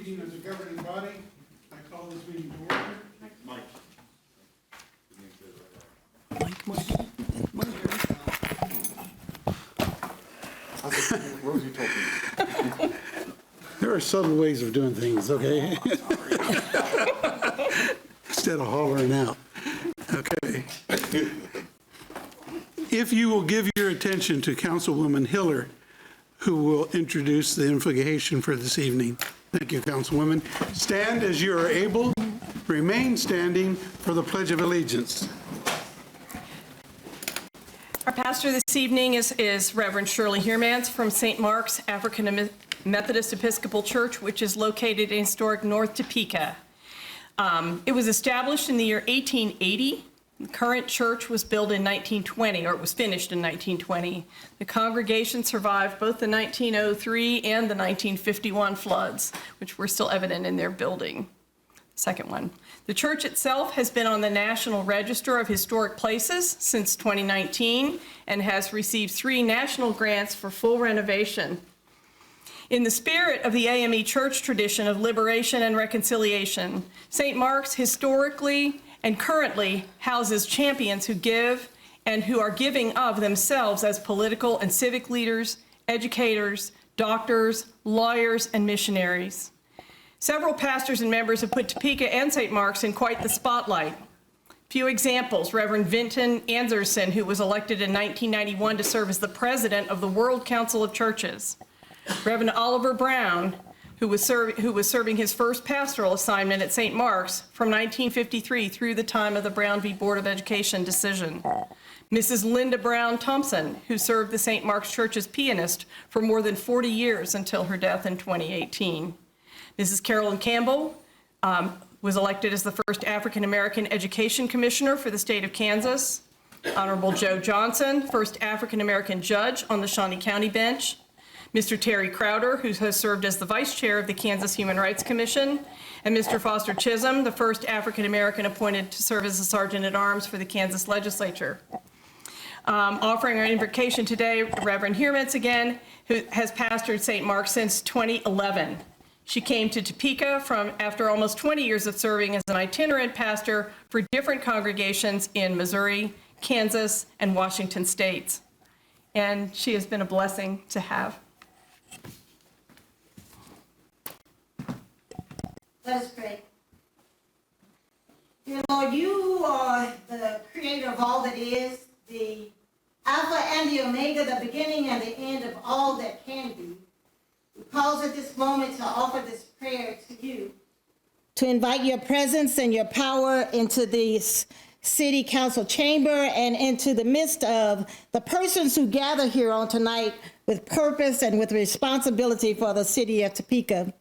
meeting as a governing body. I call this meeting to order. Mike. Rosie told me. There are subtle ways of doing things, okay? Instead of hollering out. Okay. If you will give your attention to Councilwoman Hiller, who will introduce the invocation for this evening. Thank you, Councilwoman. Stand as you are able. Remain standing for the Pledge of Allegiance. Our pastor this evening is Reverend Shirley Heermans from St. Mark's African Methodist Episcopal Church, which is located in historic North Topeka. It was established in the year 1880. The current church was built in 1920, or it was finished in 1920. The congregation survived both the 1903 and the 1951 floods, which were still evident in their building. Second one. The church itself has been on the National Register of Historic Places since 2019 and has received 3 national grants for full renovation. In the spirit of the AME church tradition of liberation and reconciliation, St. Mark's historically and currently houses champions who give and who are giving of themselves as political and civic leaders, educators, doctors, lawyers, and missionaries. Several pastors and members have put Topeka and St. Mark's in quite the spotlight. Few examples: Reverend Vinton Anderson, who was elected in 1991 to serve as the president of the World Council of Churches. Reverend Oliver Brown, who was serving his first pastoral assignment at St. Mark's from 1953 through the time of the Brown v. Board of Education decision. Mrs. Linda Brown Thompson, who served the St. Mark's Church as pianist for more than 40 years until her death in 2018. Mrs. Carolyn Campbell was elected as the first African-American Education Commissioner for the state of Kansas. Honorable Joe Johnson, first African-American judge on the Shawnee County bench. Mr. Terry Crowder, who has served as the vice chair of the Kansas Human Rights Commission. And Mr. Foster Chisholm, the first African-American appointed to serve as a sergeant-at-arms for the Kansas legislature. Offering our invocation today, Reverend Heermans again, who has pastored St. Mark's since 2011. She came to Topeka after almost 20 years of serving as an itinerant pastor for different congregations in Missouri, Kansas, and Washington states. And she has been a blessing to have. Let us pray. Dear Lord, you are the creator of all that is, the Alpha and the Omega, the beginning and the end of all that can be. We pause at this moment to offer this prayer to you, to invite your presence and your power into this city council chamber and into the midst of the persons who gather here on tonight with purpose and with responsibility for the city of Topeka.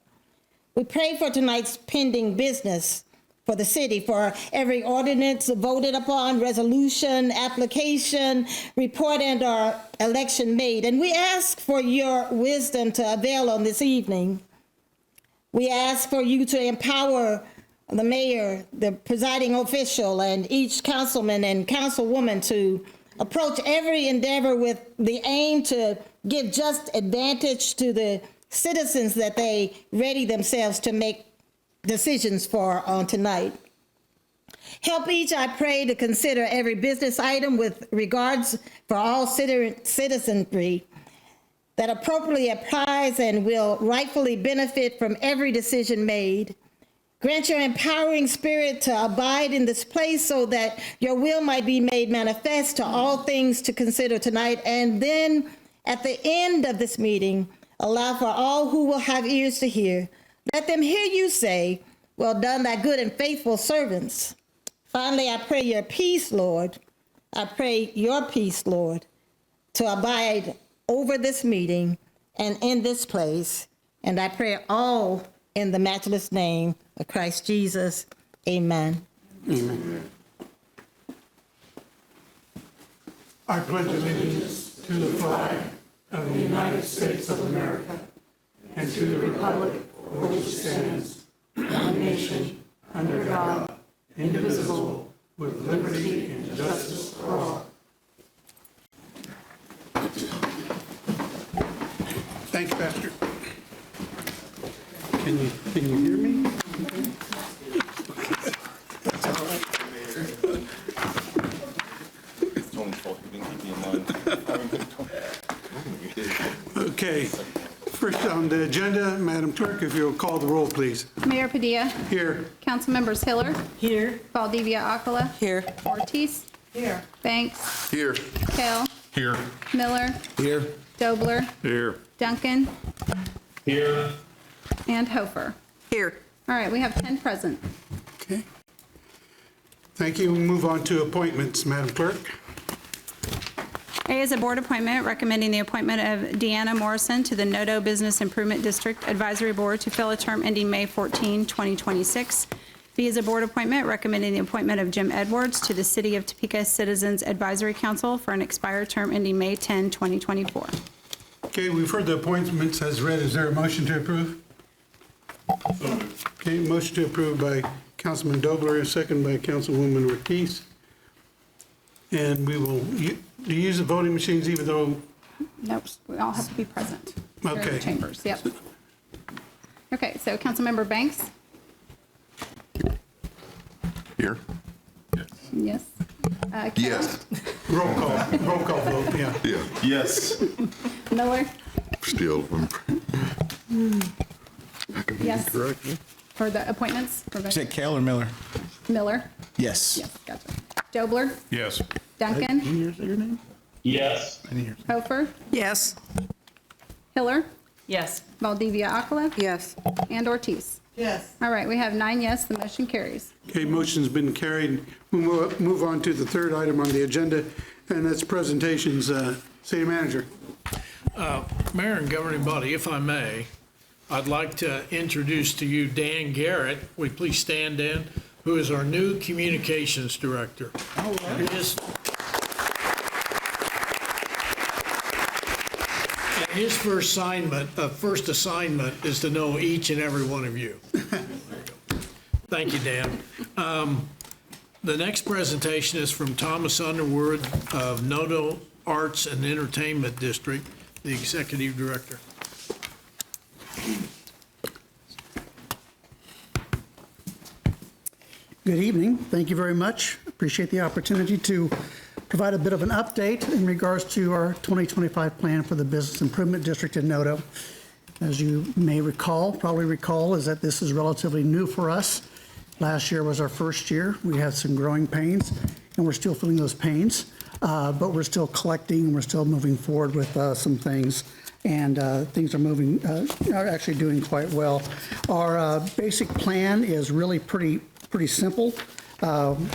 We pray for tonight's pending business for the city, for every ordinance voted upon, resolution, application, report, and our election made. And we ask for your wisdom to avail on this evening. We ask for you to empower the mayor, the presiding official, and each councilman and councilwoman to approach every endeavor with the aim to give just advantage to the citizens that they ready themselves to make decisions for on tonight. Help each, I pray, to consider every business item with regards for all citizenry that appropriately applies and will rightfully benefit from every decision made. Grant your empowering spirit to abide in this place so that your will might be made manifest to all things to consider tonight. And then at the end of this meeting, allow for all who will have ears to hear. Let them hear you say, well done, thy good and faithful servants. Finally, I pray your peace, Lord. I pray your peace, Lord, to abide over this meeting and in this place. And I pray all in the matchless name of Christ Jesus. Amen. Amen. I pledge allegiance to the flag of the United States of America and to the republic for which it stands, one nation, under God, indivisible, with liberty and justice for all. Thanks, Pastor. Can you hear me? Okay. First on the agenda, Madam Clerk, if you'll call the roll, please. Mayor Padilla. Here. Councilmembers Hiller. Here. Valdivia Aquila. Here. Ortiz. Here. Banks. Here. Kell. Here. Miller. Here. Dobler. Here. Duncan. Here. And Hofer. Here. All right, we have 10 present. Okay. Thank you. We'll move on to appointments, Madam Clerk. A is a board appointment recommending the appointment of Deanna Morrison to the NOTO Business Improvement District Advisory Board to fill a term ending May 14, 2026. B is a board appointment recommending the appointment of Jim Edwards to the City of Topeka Citizens Advisory Council for an expired term ending May 10, 2024. Okay, we've heard the appointments as read. Is there a motion to approve? Okay, motion to approve by Councilman Dobler, a second by Councilwoman Ortiz. And we will, do you use the voting machines even though, Nope, we all have to be present. Here in the Okay. chambers, yep. Okay, so Councilmember Banks? Here. Yes. Kell? Yes. roll call vote, yeah. Yeah. Yes. Miller? Still. Yes. Correct. For the appointments? For Is it Kell or Miller? Miller? Yes. Yes, gotcha. Dobler? Yes. Duncan? Your name? Yes. Hofer? Yes. Hiller? Yes. Valdivia Aquila? Yes. And Ortiz? Yes. All right, we have 9 yes, the motion carries. Okay, motion's been carried. We'll move on to the third item on the agenda, and that's presentations. City Manager. Mayor and governing body, if I may, I'd like to introduce to you Dan Garrett. Will you please stand, Dan? Who is our new communications director. His first assignment is to know each and every one of you. Thank you, Dan. The next presentation is from Thomas Underwood of NOTO Arts and Entertainment District, the executive director. Good evening. Thank you very much. Appreciate the opportunity to provide a bit of an update in regards to our 2025 plan for the Business Improvement District in NOTO. As you may probably recall, is that this is relatively new for us. Last year was our first year. We had some growing pains, and we're still feeling those pains, but we're still collecting, we're still moving forward with some things, and things are actually doing quite well. Our basic plan is really pretty simple.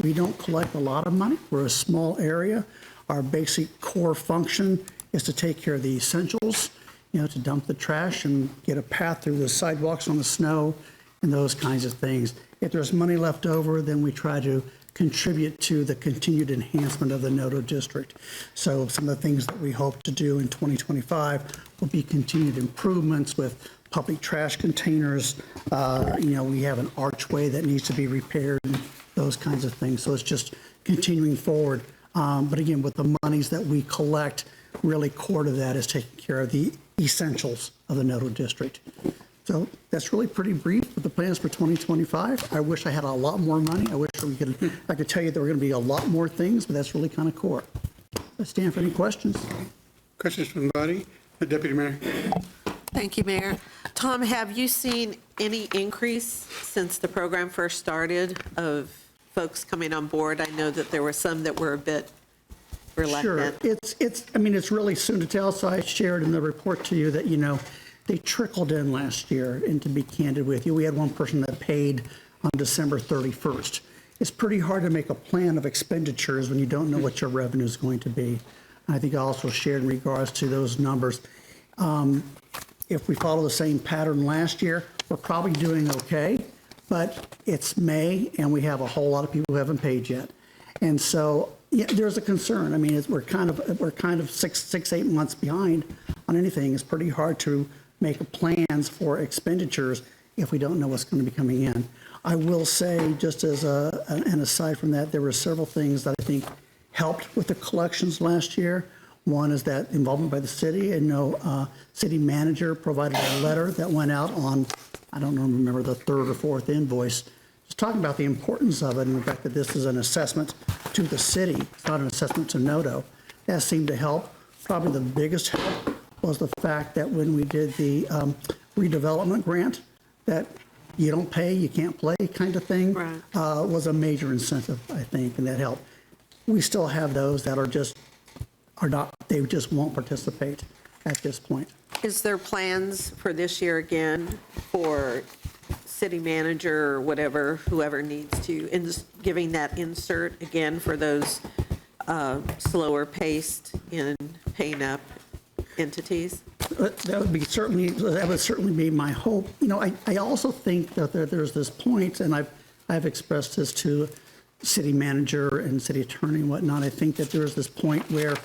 We don't collect a lot of money. We're a small area. Our basic core function is to take care of the essentials, to dump the trash and get a path through the sidewalks on the snow and those kinds of things. If there's money left over, then we try to contribute to the continued enhancement of the NOTO district. So some of the things that we hope to do in 2025 will be continued improvements with public trash containers. We have an archway that needs to be repaired, and those kinds of things. So it's just continuing forward. But again, with the monies that we collect, really core to that is taking care of the essentials of the NOTO district. So that's really pretty brief with the plans for 2025. I wish I had a lot more money. I could tell you there were going to be a lot more things, but that's really kind of core. I stand for any questions. Questions from the body? Deputy Mayor. Thank you, Mayor. Tom, have you seen any increase since the program first started of folks coming on board? I know that there were some that were a bit reluctant. Sure. It's really soon to tell. So I shared in the report to you that, they trickled in last year. And to be candid with you, we had one person that paid on December 31st. It's pretty hard to make a plan of expenditures when you don't know what your revenue is going to be. I think I also shared in regards to those numbers. If we follow the same pattern last year, we're probably doing okay, but it's May and we have a whole lot of people who haven't paid yet. And so there's a concern. We're kind of 8 months behind on anything. It's pretty hard to make plans for expenditures if we don't know what's going to be coming in. I will say, just as an aside from that, there were several things that I think helped with the collections last year. One is that involvement by the city, and city manager provided a letter that went out on I don't remember the third or fourth invoice, just talking about the importance of it and the fact that this is an assessment to the city. It's not an assessment to NOTO. That seemed to help. Probably the biggest help was the fact that when we did the redevelopment grant, that you don't pay, you can't play kind of thing, Right. Was a major incentive, I think, and that helped. We still have those that are not, they just won't participate at this point. Is there plans for this year again for city manager or whatever, whoever needs to, giving that insert again for those slower paced in paying up entities? That would certainly be my hope. You know, I also think that there's this point, and I've expressed this to city manager and city attorney and whatnot. I think that there's this point where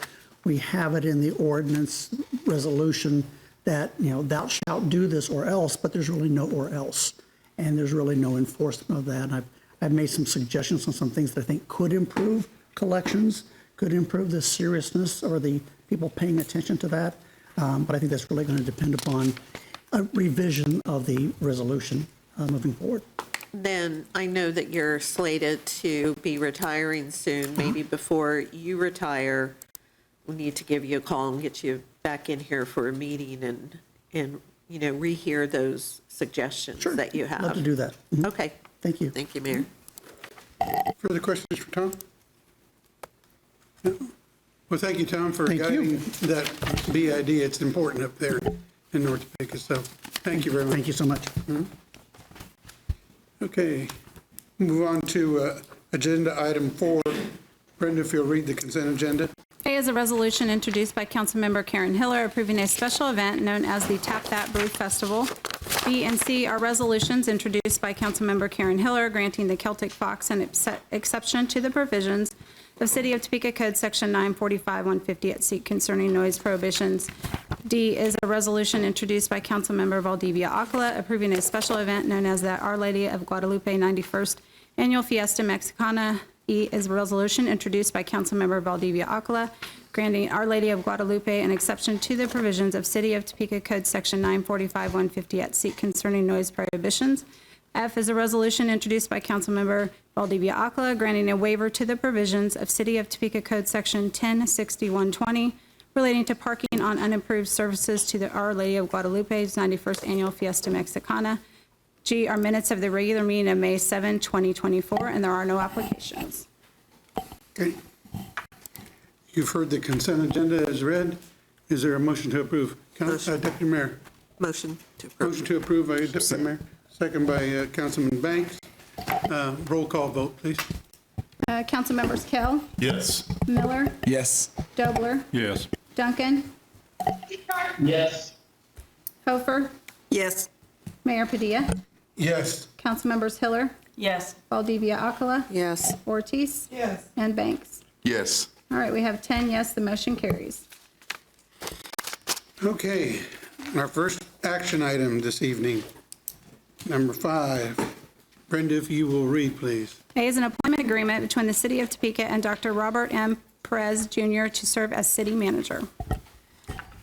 we have it in the ordinance resolution that, you know, thou shalt do this or else, but there's really no or else. And there's really no enforcement of that. And I've made some suggestions on some things that I think could improve collections, could improve the seriousness or the people paying attention to that. But I think that's really going to depend upon a revision of the resolution moving forward. Then I know that you're slated to be retiring soon. Maybe before you retire, we need to give you a call and get you back in here for a meeting and you know, rehear those suggestions Sure. that you have. Love to do that. Mhm. Okay. Thank you. Thank you, Mayor. Further questions for Tom? No? Well, thank you, Tom, for Thank you. guiding that BID. It's important up there in North Topeka, so thank you very much. Thank you so much. Okay, move on to agenda item 4. Brenda, if you'll read the consent agenda. A is a resolution introduced by Councilmember Karen Hiller approving a special event known as the Tap That Brew Festival. B and C are resolutions introduced by Councilmember Karen Hiller granting the Celtic Fox an exception to the provisions of City of Topeka Code Section 945-150 at seat concerning noise prohibitions. D is a resolution introduced by Councilmember Valdivia Acala approving a special event known as the Our Lady of Guadalupe 91st Annual Fiesta Mexicana. E is a resolution introduced by Councilmember Valdivia Acala granting Our Lady of Guadalupe an exception to the provisions of City of Topeka Code Section 945-150 at seat concerning noise prohibitions. F is a resolution introduced by Councilmember Valdivia Acala granting a waiver to the provisions of City of Topeka Code Section 106120 relating to parking on unimproved surfaces to the Our Lady of Guadalupe's 91st Annual Fiesta Mexicana. G are minutes of the regular meeting of May 7, 2024, and there are no applications. Okay. You've heard the consent agenda as read. Is there a motion to approve? Deputy Mayor. Motion to approve. Motion to approve by Deputy Mayor, second by Councilman Banks. Roll call vote, please. Councilmembers Kell, Yes. Miller, Yes. Dobler, Yes. Duncan, Yes. Hofer, Yes. Mayor Padilla, Yes. Councilmembers Hiller, Yes. Valdivia Acala, Yes. Ortiz, Yes. and Banks. Yes. All right, we have 10 yes, the motion carries. Okay, our first action item this evening, number 5. Brenda, if you will read, please. A is an appointment agreement between the City of Topeka and Dr. Robert M. Perez, Jr. to serve as city manager.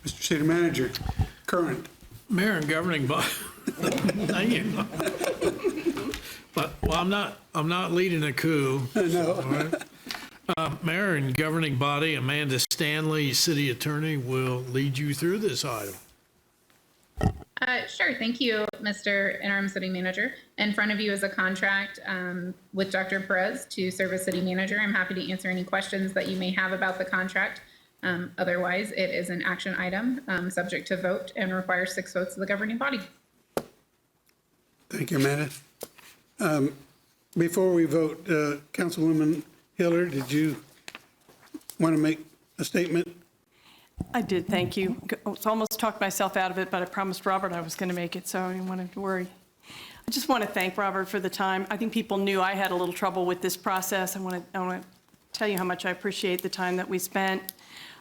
Mr. City Manager, current. Mayor and governing body. Thank you. But, well, I'm not leading a coup. No. Mayor and governing body, Amanda Stanley, city attorney, will lead you through this item. Sure. Thank you, Mr. Interim City Manager. In front of you is a contract with Dr. Perez to serve as city manager. I'm happy to answer any questions that you may have about the contract. Otherwise, it is an action item subject to vote and requires 6 votes of the governing body. Thank you, Amanda. Before we vote, Councilwoman Hiller, did you want to make a statement? I did, thank you. I was almost talked myself out of it, but I promised Robert I was going to make it, so I didn't want him to worry. I just want to thank Robert for the time. I think people knew I had a little trouble with this process. I want to tell you how much I appreciate the time that we spent.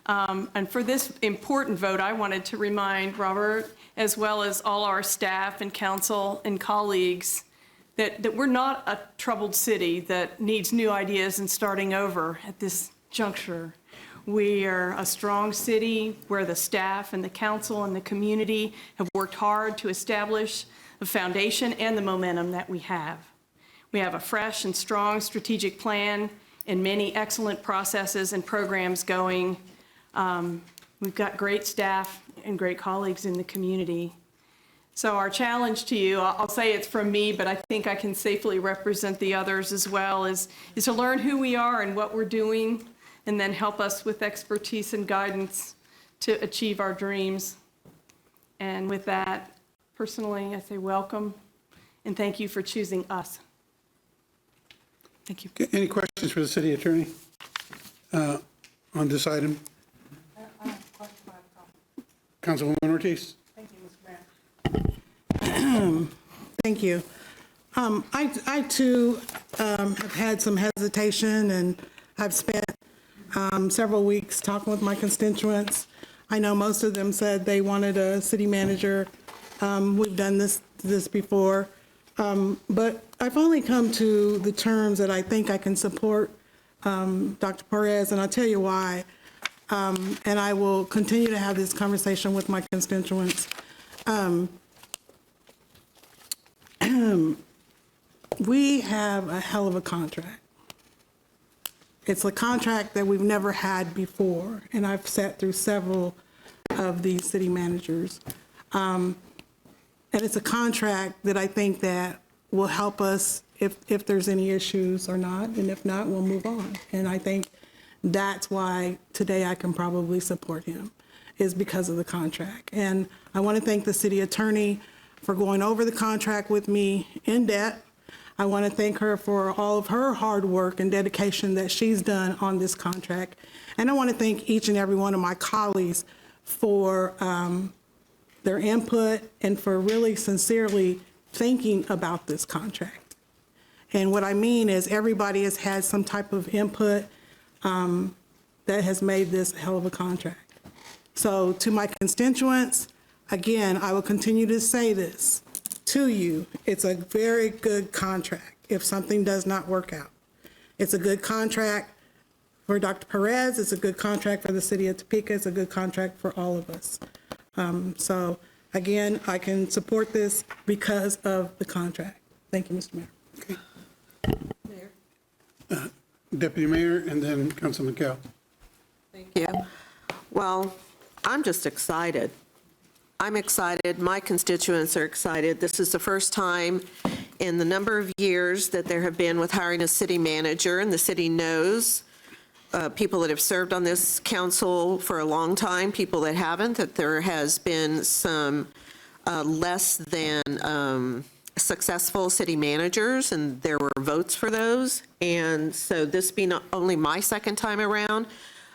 And for this important vote, I wanted to remind Robert, as well as all our staff and council and colleagues, that we're not a troubled city that needs new ideas and starting over at this juncture. We are a strong city where the staff and the council and the community have worked hard to establish the foundation and the momentum that we have. We have a fresh and strong strategic plan and many excellent processes and programs going. We've got great staff and great colleagues in the community. So our challenge to you, I'll say it's from me, but I think I can safely represent the others as well, is to learn who we are and what we're doing, and then help us with expertise and guidance to achieve our dreams. And with that, personally, I say welcome, and thank you for choosing us. Thank you. Okay, any questions for the city attorney on this item? Councilwoman Ortiz? Thank you. I too have had some hesitation, and I've spent several weeks talking with my constituents. I know most of them said they wanted a city manager. We've done this before. But I've only come to the terms that I think I can support Dr. Perez, and I'll tell you why. And I will continue to have this conversation with my constituents. We have a hell of a contract. It's a contract that we've never had before, and I've sat through several of these city managers. And it's a contract that I think that will help us if there's any issues or not, and if not, we'll move on. And I think that's why today I can probably support him, is because of the contract. And I want to thank the city attorney for going over the contract with me in depth. I want to thank her for all of her hard work and dedication that she's done on this contract. And I want to thank each and every one of my colleagues for their input and for really sincerely thinking about this contract. And what I mean is everybody has had some type of input that has made this a hell of a contract. So to my constituents, again, I will continue to say this to you. It's a very good contract if something does not work out. It's a good contract for Dr. Perez. It's a good contract for the city of Topeka. It's a good contract for all of us. So again, I can support this because of the contract. Thank you, Mr. Mayor. Okay. Deputy Mayor, and then Councilman Kell. Thank you. Well, I'm just excited. I'm excited. My constituents are excited. This is the first time in the number of years that there have been with hiring a city manager, and the city knows people that have served on this council for a long time, people that haven't, that there has been some less than successful city managers, and there were votes for those. And so this being only my second time around,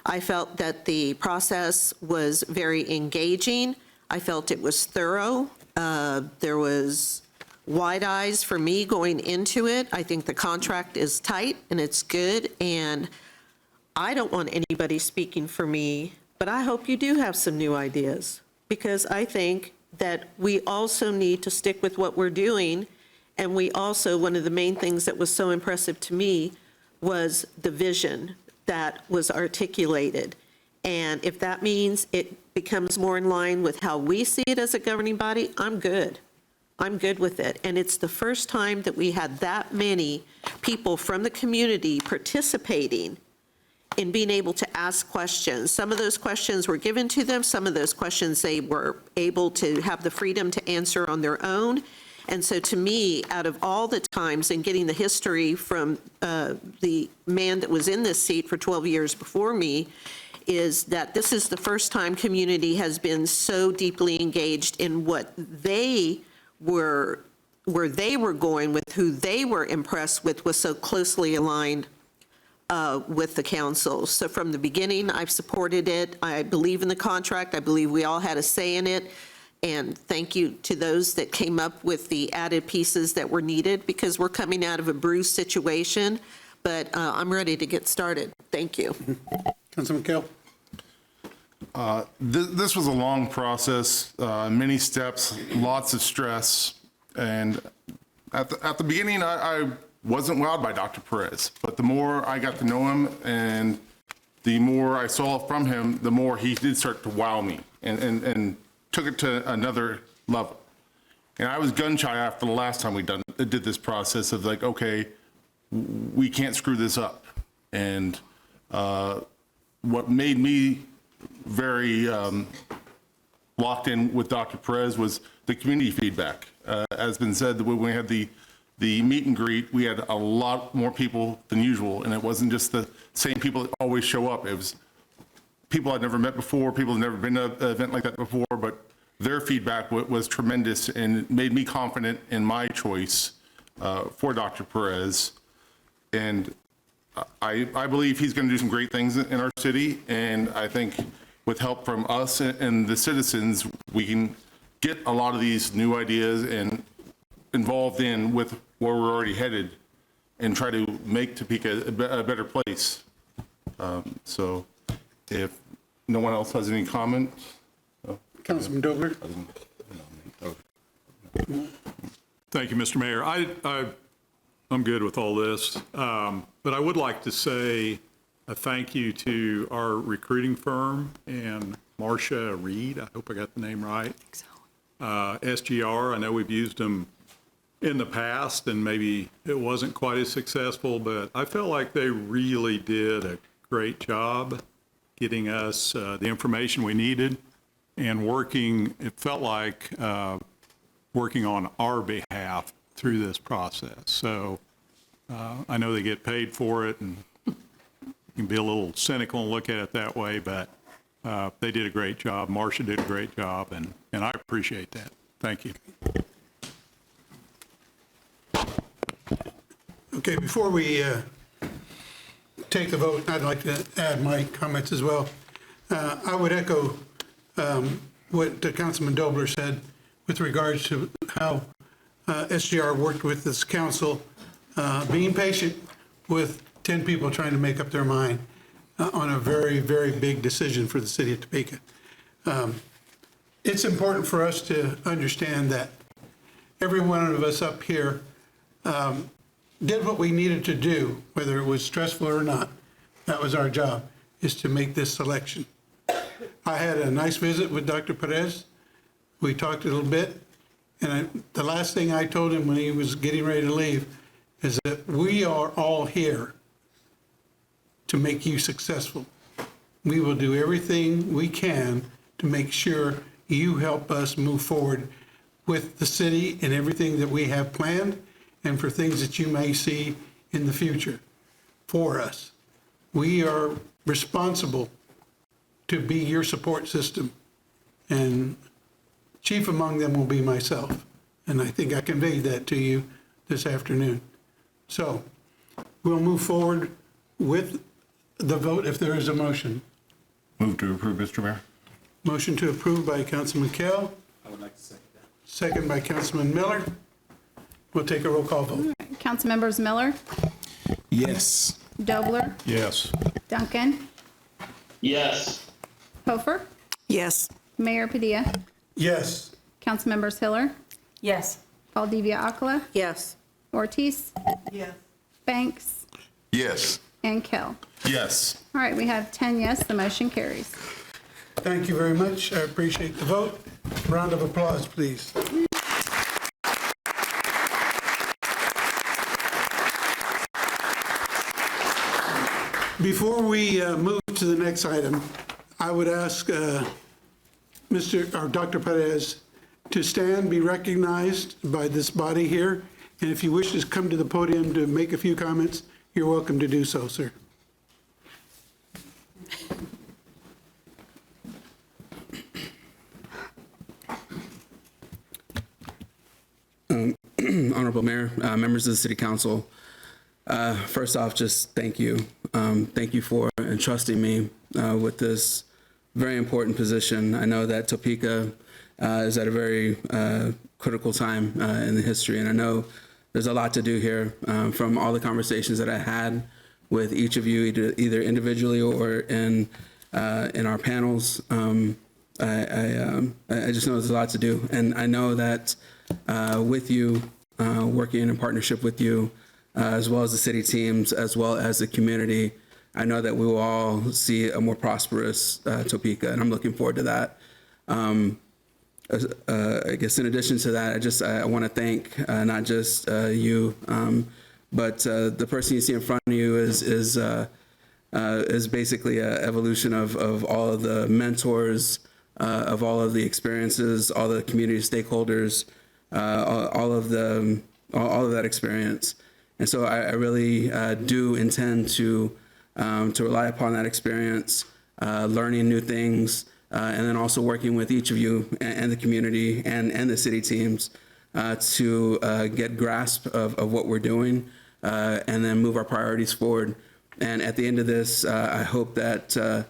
I felt that the process was very engaging. I felt it was thorough. There was wide eyes for me going into it. I think the contract is tight and it's good, and I don't want anybody speaking for me, but I hope you do have some new ideas, because I think that we also need to stick with what we're doing. And we also, one of the main things that was so impressive to me was the vision that was articulated. And if that means it becomes more in line with how we see it as a governing body, I'm good. I'm good with it. And it's the first time that we had that many people from the community participating in being able to ask questions. Some of those questions were given to them. Some of those questions they were able to have the freedom to answer on their own. And so to me, out of all the times and getting the history from the man that was in this seat for 12 years before me, is that this is the first time community has been so deeply engaged in what they were, where they were going with, who they were impressed with, was so closely aligned with the council. So from the beginning, I've supported it. I believe in the contract. I believe we all had a say in it. And thank you to those that came up with the added pieces that were needed, because we're coming out of a bruised situation. But I'm ready to get started. Thank you. Councilman Kell. This was a long process, many steps, lots of stress. And at the beginning, I wasn't wowed by Dr. Perez. But the more I got to know him and the more I saw from him, the more he did start to wow me and took it to another level. And I was gun shy after the last time we did this process of like, okay, we can't screw this up. And what made me very locked in with Dr. Perez was the community feedback. As been said, when we had the meet and greet, we had a lot more people than usual, and it wasn't just the same people that always show up. It was people I'd never met before, people who'd never been to an event like that before, but their feedback was tremendous and made me confident in my choice for Dr. Perez. And I believe he's going to do some great things in our city, and I think with help from us and the citizens, we can get a lot of these new ideas and involved in with where we're already headed and try to make Topeka a better place. So if no one else has any comments. Councilman Dobler? Thank you, Mr. Mayor. I'm good with all this, but I would like to say a thank you to our recruiting firm and Marcia Reed. I hope I got the name right. SGR, I know we've used them in the past and maybe it wasn't quite as successful, but I felt like they really did a great job getting us the information we needed and working, it felt like working on our behalf through this process. So I know they get paid for it, and you can be a little cynical and look at it that way, but they did a great job. Marcia did a great job, and I appreciate that. Thank you. Okay, before we take the vote, I'd like to add my comments as well. I would echo what Councilman Dobler said with regards to how SGR worked with this council, being patient with 10 people trying to make up their mind on a very, very big decision for the city of Topeka. It's important for us to understand that every one of us up here did what we needed to do, whether it was stressful or not. That was our job, is to make this selection. I had a nice visit with Dr. Perez. We talked a little bit, and the last thing I told him when he was getting ready to leave is that we are all here to make you successful. We will do everything we can to make sure you help us move forward with the city and everything that we have planned and for things that you may see in the future for us. We are responsible to be your support system, and chief among them will be myself. And I think I conveyed that to you this afternoon. So we'll move forward with the vote if there is a motion. Move to approve, Mr. Mayor. Motion to approve by Councilman Kell. I would like to second that. Second by Councilman Miller. We'll take a roll call vote. Councilmembers Miller, Yes. Dobler, Yes. Duncan, Yes. Hofer, Yes. Mayor Padilla, Yes. Councilmembers Hiller, Yes. Valdivia Akala, Yes. Ortiz, Yes. Banks, Yes. and Kell. Yes. All right, we have 10 yes, the motion carries. Thank you very much. I appreciate the vote. Round of applause, please. Before we move to the next item, I would ask Dr. Perez to stand, be recognized by this body here, and if you wish to come to the podium to make a few comments, you're welcome to do so, sir. Honorable Mayor, members of the City Council, first off, just thank you. Thank you for entrusting me with this very important position. I know that Topeka is at a very critical time in the history, and I know there's a lot to do here. From all the conversations that I had with each of you, either individually or in our panels, I just know there's a lot to do, and I know that with you, working in partnership with you, as well as the city teams, as well as the community, I know that we will all see a more prosperous Topeka, and I'm looking forward to that. I guess in addition to that, I want to thank not just you, but the person you see in front of you is basically an evolution of all of the mentors, of all of the experiences, all the community stakeholders, all of that experience. And so I really do intend to rely upon that experience, learning new things, and then also working with each of you and the community and the city teams to get grasp of what we're doing, and then move our priorities forward. And at the end of this, I hope that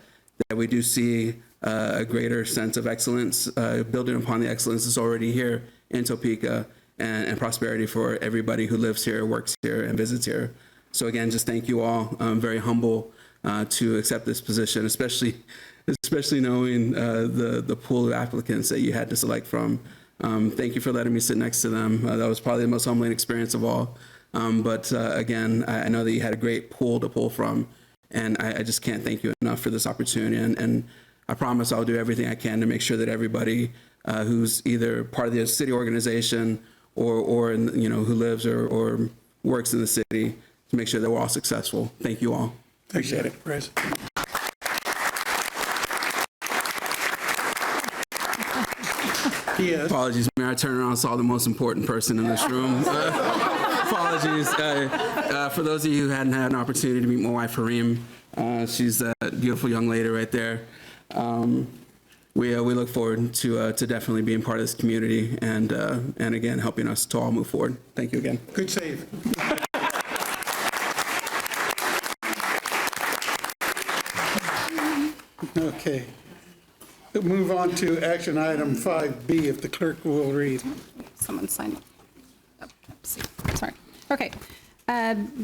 we do see a greater sense of excellence, building upon the excellence that's already here in Topeka, and prosperity for everybody who lives here, works here, and visits here. So again, just thank you all. I'm very humble to accept this position, especially knowing the pool of applicants that you had to select from. Thank you for letting me sit next to them. That was probably the most humbling experience of all. But again, I know that you had a great pool to pull from, and I just can't thank you enough for this opportunity. And I promise I'll do everything I can to make sure that everybody who's either part of the city organization or who lives or works in the city, to make sure that we're all successful. Thank you all. Appreciate it, Perez. Yes. Apologies, Mayor. I turned around and saw the most important person in this room. Apologies. For those of you who hadn't had an opportunity to meet my wife, Hareem, she's that beautiful young lady right there. We look forward to definitely being part of this community and again, helping us to all move forward. Thank you again. Good save. Okay. We'll move on to action item 5B, if the clerk will read. Someone signed. Oh, see. Sorry. Okay.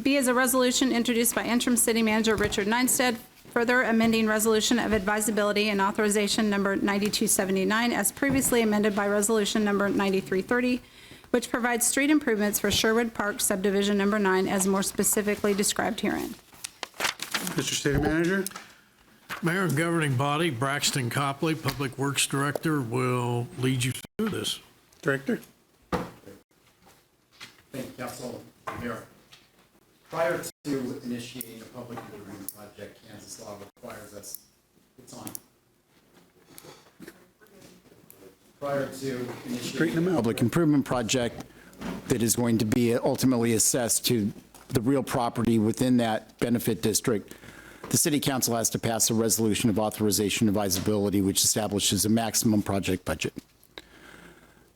B is a resolution introduced by interim city manager Richard Neinstead, further amending resolution of advisability and authorization number 9279 as previously amended by resolution number 9330, which provides street improvements for Sherwood Park subdivision number 9 as more specifically described herein. Mr. City Manager? Mayor and governing body, Braxton Copley, Public Works Director, will lead you through this. Director? Thank you, Council. Mayor. Prior to initiating a public improvement project, Kansas law requires us, it's on. Prior to initiating a public improvement project that is going to be ultimately assessed to the real property within that benefit district, the City Council has to pass a resolution of authorization of advisability, which establishes a maximum project budget.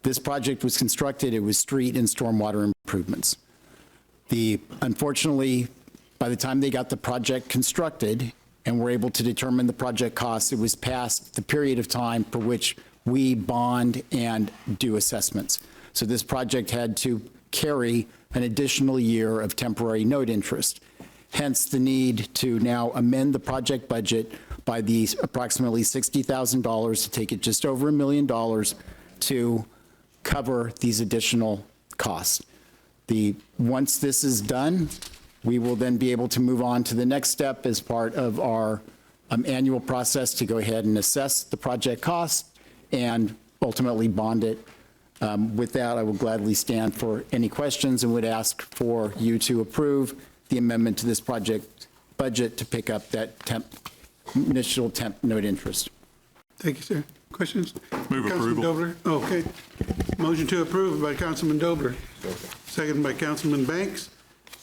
This project was constructed, it was street and stormwater improvements. Unfortunately, by the time they got the project constructed and were able to determine the project costs, it was past the period of time for which we bond and do assessments. So this project had to carry an additional year of temporary note interest. Hence the need to now amend the project budget by the approximately $60,000 to take it just over $1 million to cover these additional costs. Once this is done, we will then be able to move on to the next step as part of our annual process to go ahead and assess the project cost and ultimately bond it. With that, I will gladly stand for any questions and would ask for you to approve the amendment to this project budget to pick up that initial temp note interest. Thank you, sir. Questions? Move Councilman approval. Dobler? Okay. Motion to approve by Councilman Dobler. Second by Councilman Banks.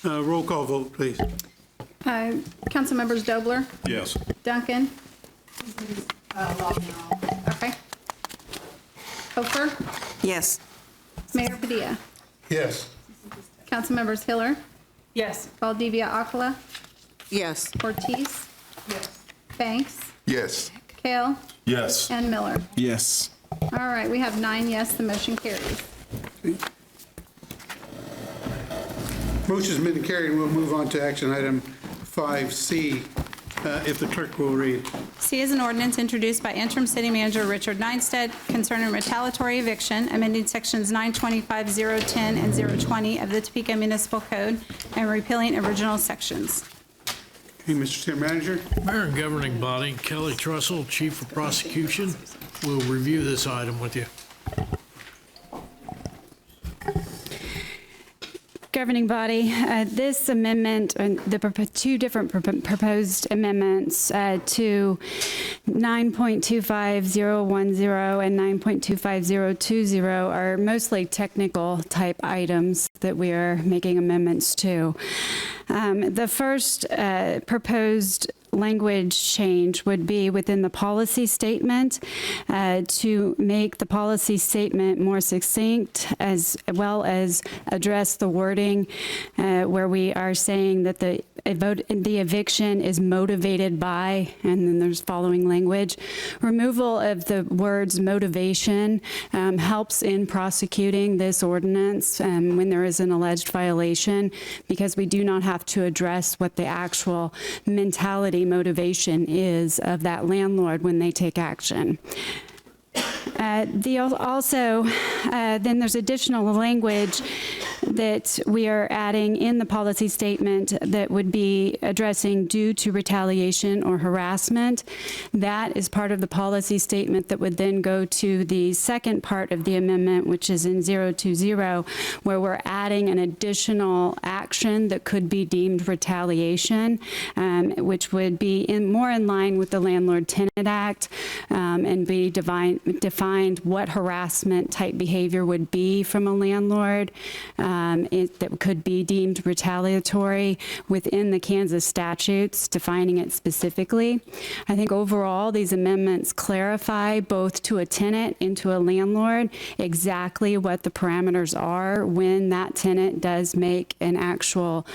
Roll call vote, please. Council members Dobler, Yes. Duncan. Okay. Hofer, Yes. Mayor Padilla. Yes. Council members Hiller, Yes. Valdivia Aquila, Yes. Ortiz. Banks, Yes. Kale, Yes. and Miller. Yes. All right, we have 9 yes, the motion carries. Motion's been carried. We'll move on to action item 5C, if the clerk will read. C is an ordinance introduced by interim city manager Richard Neinstead concerning retaliatory eviction, amending sections 925, 010, and 020 of the Topeka Municipal Code and repealing original sections. Okay, Mr. City Manager? Mayor and governing body, Kelly Trussell, Chief of Prosecution, will review this item with you. governing body, this amendment, two different proposed amendments to 9.25010 and 9.25020 are mostly technical type items that we are making amendments to. The first proposed language change would be within the policy statement to make the policy statement more succinct, as well as address the wording where we are saying that the eviction is motivated by, and then there's following language. Removal of the words motivation helps in prosecuting this ordinance when there is an alleged violation, because we do not have to address what the actual mentality motivation is of that landlord when they take action. Then there's additional language that we are adding in the policy statement that would be addressing due to retaliation or harassment. That is part of the policy statement that would then go to the second part of the amendment, which is in 020, where we're adding an additional action that could be deemed retaliation, which would be more in line with the Landlord-Tenant Act, and be defined what harassment type behavior would be from a landlord that could be deemed retaliatory within the Kansas statutes, defining it specifically. I think overall these amendments clarify both to a tenant and to a landlord exactly what the parameters are when that tenant does make an actual,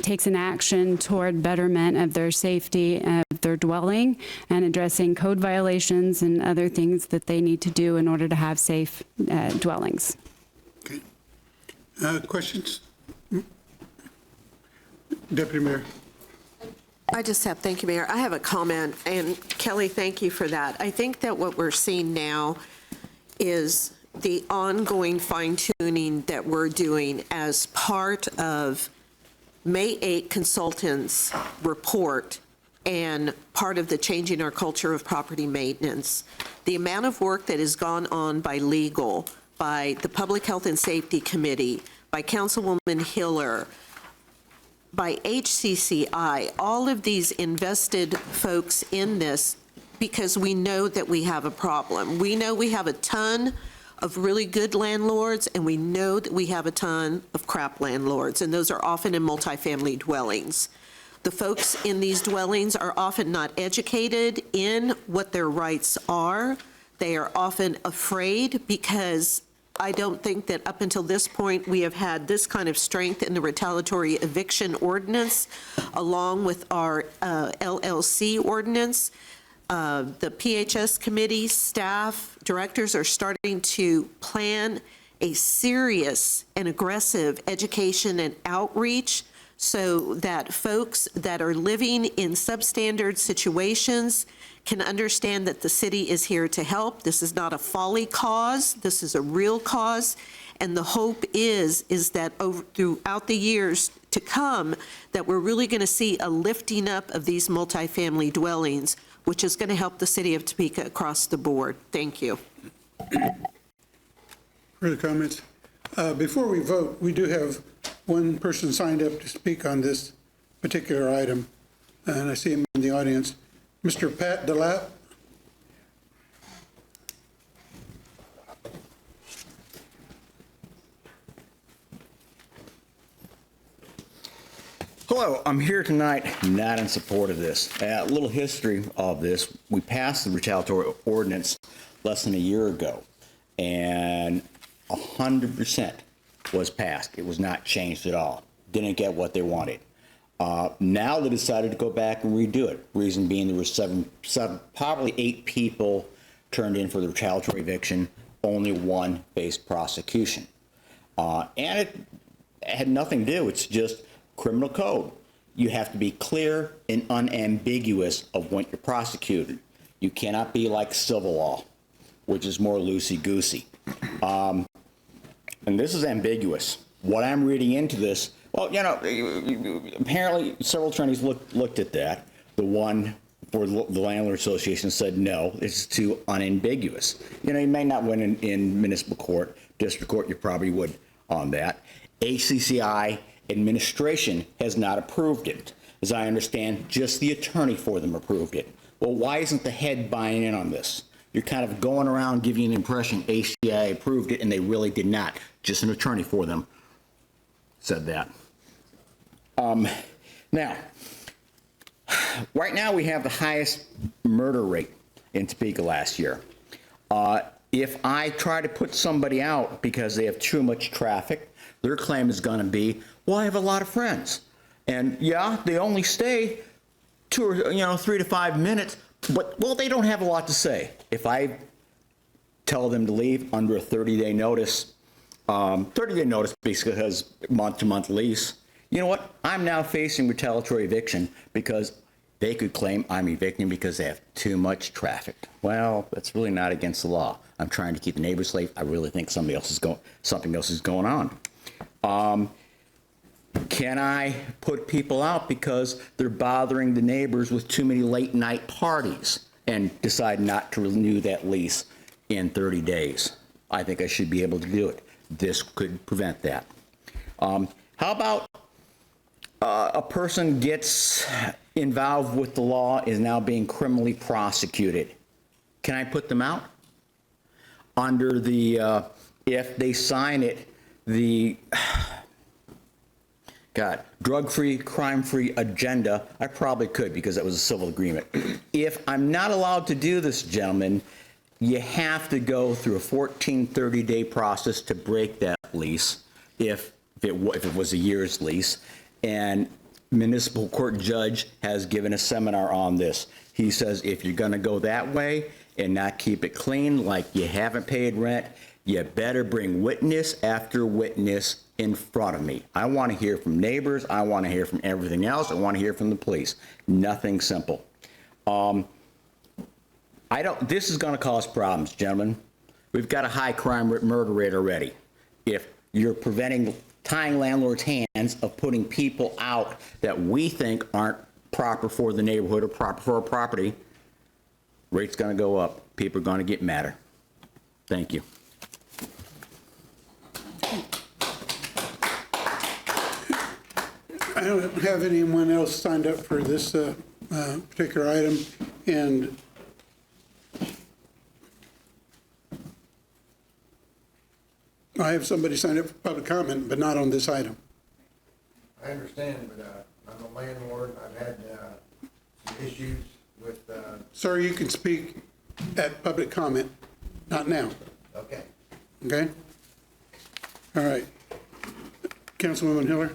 takes an action toward betterment of their safety of their dwelling and addressing code violations and other things that they need to do in order to have safe dwellings. Okay. Questions? Deputy Mayor. Thank you, Mayor. I have a comment, and Kelly, thank you for that. I think that what we're seeing now is the ongoing fine-tuning that we're doing as part of May 8 consultants' report and part of the Changing Our Culture of Property Maintenance. The amount of work that has gone on by legal, by the Public Health and Safety Committee, by Councilwoman Hiller, by HCCI, all of these invested folks in this, because we know that we have a problem. We know we have a ton of really good landlords, and we know that we have a ton of crap landlords, and those are often in multifamily dwellings. The folks in these dwellings are often not educated in what their rights are. They are often afraid, because I don't think that up until this point we have had this kind of strength in the retaliatory eviction ordinance, along with our LLC ordinance. The PHS committee, staff, directors are starting to plan a serious and aggressive education and outreach so that folks that are living in substandard situations can understand that the city is here to help. This is not a folly cause. This is a real cause. And the hope is that throughout the years to come, that we're really going to see a lifting up of these multifamily dwellings, which is going to help the city of Topeka across the board. Thank you. Further comments? Before we vote, we do have one person signed up to speak on this particular item, and I see him in the audience. Mr. Pat DeLapp. Hello, I'm here tonight not in support of this. A little history of this. We passed the retaliatory ordinance less than a year ago, and 100% was passed. It was not changed at all. Didn't get what they wanted. Now they decided to go back and redo it. Reason being, there was probably 8 people turned in for the retaliatory eviction, only 1 faced prosecution. And it had nothing to do. It's just criminal code. You have to be clear and unambiguous of when you're prosecuted. You cannot be like civil law, which is more loosey-goosey. And this is ambiguous. What I'm reading into this, well, you know, apparently several attorneys looked at that. The one for the Landlord Association said, no, it's too unambiguous. You know, you may not win in municipal court, district court, you probably would on that. HCCI administration has not approved it. As I understand, just the attorney for them approved it. Well, why isn't the head buying in on this? You're kind of going around giving an impression HCCI approved it, and they really did not. Just an attorney for them said that. Now, right now we have the highest murder rate in Topeka last year. If I try to put somebody out because they have too much traffic, their claim is going to be, well, I have a lot of friends. And yeah, they only stay 2 or 3 to 5 minutes, but, well, they don't have a lot to say. If I tell them to leave under a 30-day notice, 30-day notice basically has month-to-month lease, you know what? I'm now facing retaliatory eviction because they could claim I'm evicting because they have too much traffic. Well, that's really not against the law. I'm trying to keep the neighbors safe. I really think something else is going on. Can I put people out because they're bothering the neighbors with too many late night parties and decide not to renew that lease in 30 days? I think I should be able to do it. This could prevent that. How about a person gets involved with the law, is now being criminally prosecuted? Can I put them out? Under the, if they sign it, the drug-free, crime-free agenda, I probably could because that was a civil agreement. If I'm not allowed to do this, gentlemen, you have to go through a 30-day process to break that lease if it was a year's lease. And municipal court judge has given a seminar on this. He says if you're going to go that way and not keep it clean, like you haven't paid rent, you better bring witness after witness in front of me. I want to hear from neighbors. I want to hear from everything else. I want to hear from the police. Nothing simple. This is going to cause problems, gentlemen. We've got a high crime murder rate already. If you're tying landlords' hands of putting people out that we think aren't proper for the neighborhood or proper for our property, rate's going to go up. People are going to get madder. Thank you. I don't have anyone else signed up for this particular item, and I have somebody signed up for public comment, but not on this item. I understand, but I'm a landlord. I've had some issues with... Sir, you can speak at public comment, not now. Okay. Okay? All right. Councilwoman Hiller?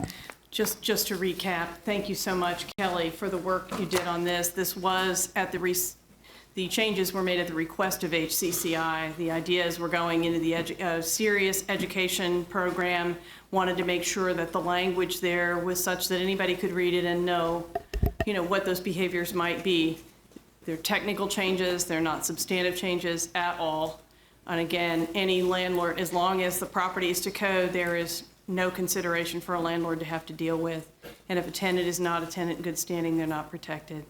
Just to recap, thank you so much, Kelly, for the work you did on this. This was at the changes were made at the request of HCCI. The idea is we're going into the serious education program, wanted to make sure that the language there was such that anybody could read it and know, what those behaviors might be. They're technical changes, they're not substantive changes at all. And again, any landlord, as long as the property is to code, there is no consideration for a landlord to have to deal with. And if a tenant is not a tenant in good standing, they're not protected.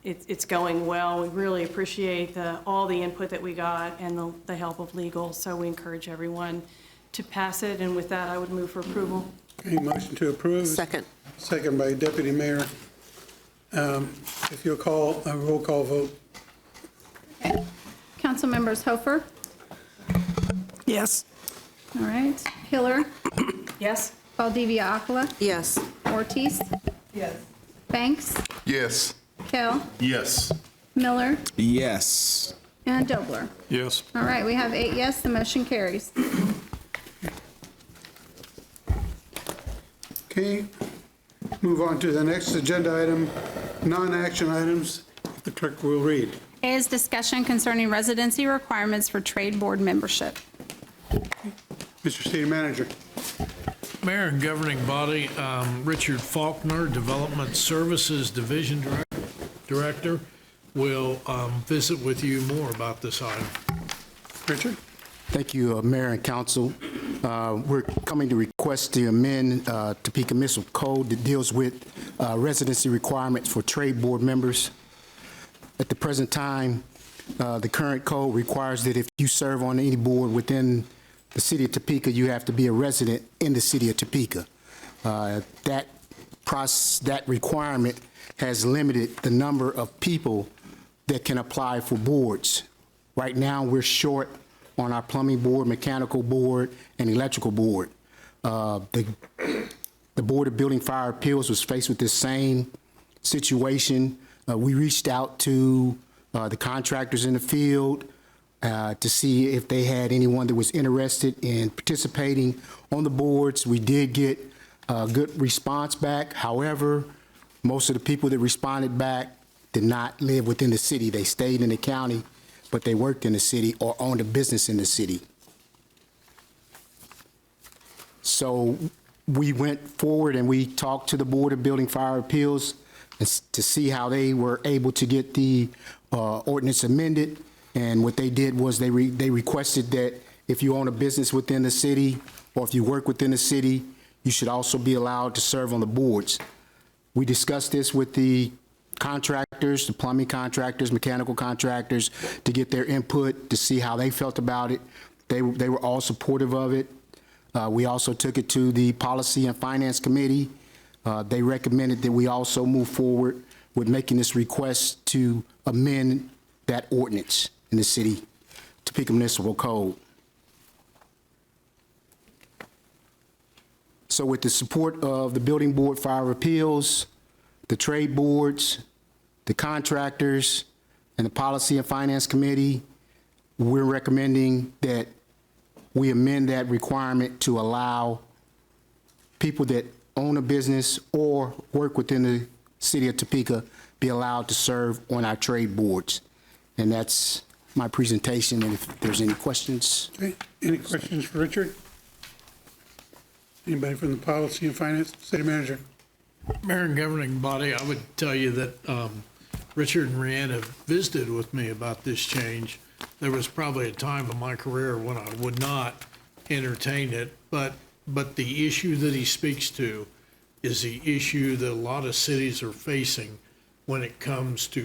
It's going well. We really appreciate all the input that we got and the help of legal. So we encourage everyone to pass it. And with that, I would move for approval. Okay, motion to approve. Second. Second by Deputy Mayor. If you'll call a roll call vote. Okay. Council members Hofer? Yes. All right. Hiller? Yes? Valdivia Aquila? Yes. Ortiz? Yes. Banks? Yes. Kell? Yes. Miller? Yes. And Dobler. Yes. All right, we have 8 yes, the motion carries. Okay, move on to the next agenda item, non-action items. If the clerk will read. A is discussion concerning residency requirements for trade board membership. Mr. City Manager. Mayor and governing body, Richard Faulkner, Development Services Division Director, will visit with you more about this item. Richard? Thank you, Mayor and Council. We're coming to request to amend Topeka Municipal Code that deals with residency requirements for trade board members. At the present time, the current code requires that if you serve on any board within the city of Topeka, you have to be a resident in the city of Topeka. That requirement has limited the number of people that can apply for boards. Right now, we're short on our plumbing board, mechanical board, and electrical board. The Board of Building Fire Appeals was faced with this same situation. We reached out to the contractors in the field to see if they had anyone that was interested in participating on the boards. We did get a good response back. However, most of the people that responded back did not live within the city. They stayed in the county, but they worked in the city or owned a business in the city. So we went forward and we talked to the Board of Building Fire Appeals to see how they were able to get the ordinance amended. And what they did was they requested that if you own a business within the city or if you work within the city, you should also be allowed to serve on the boards. We discussed this with the contractors, the plumbing contractors, mechanical contractors, to get their input, to see how they felt about it. They were all supportive of it. We also took it to the Policy and Finance Committee. They recommended that we also move forward with making this request to amend that ordinance in the city, Topeka Municipal Code. So with the support of the Building Board Fire Appeals, the trade boards, the contractors, and the Policy and Finance Committee, we're recommending that we amend that requirement to allow people that own a business or work within the city of Topeka be allowed to serve on our trade boards. And that's my presentation, and if there's any questions. Okay, any questions for Richard? Anybody from the Policy and Finance? City Manager? Mayor and governing body, I would tell you that Richard and Rhiann have visited with me about this change. There was probably a time in my career when I would not entertain it, but the issue that he speaks to is the issue that a lot of cities are facing when it comes to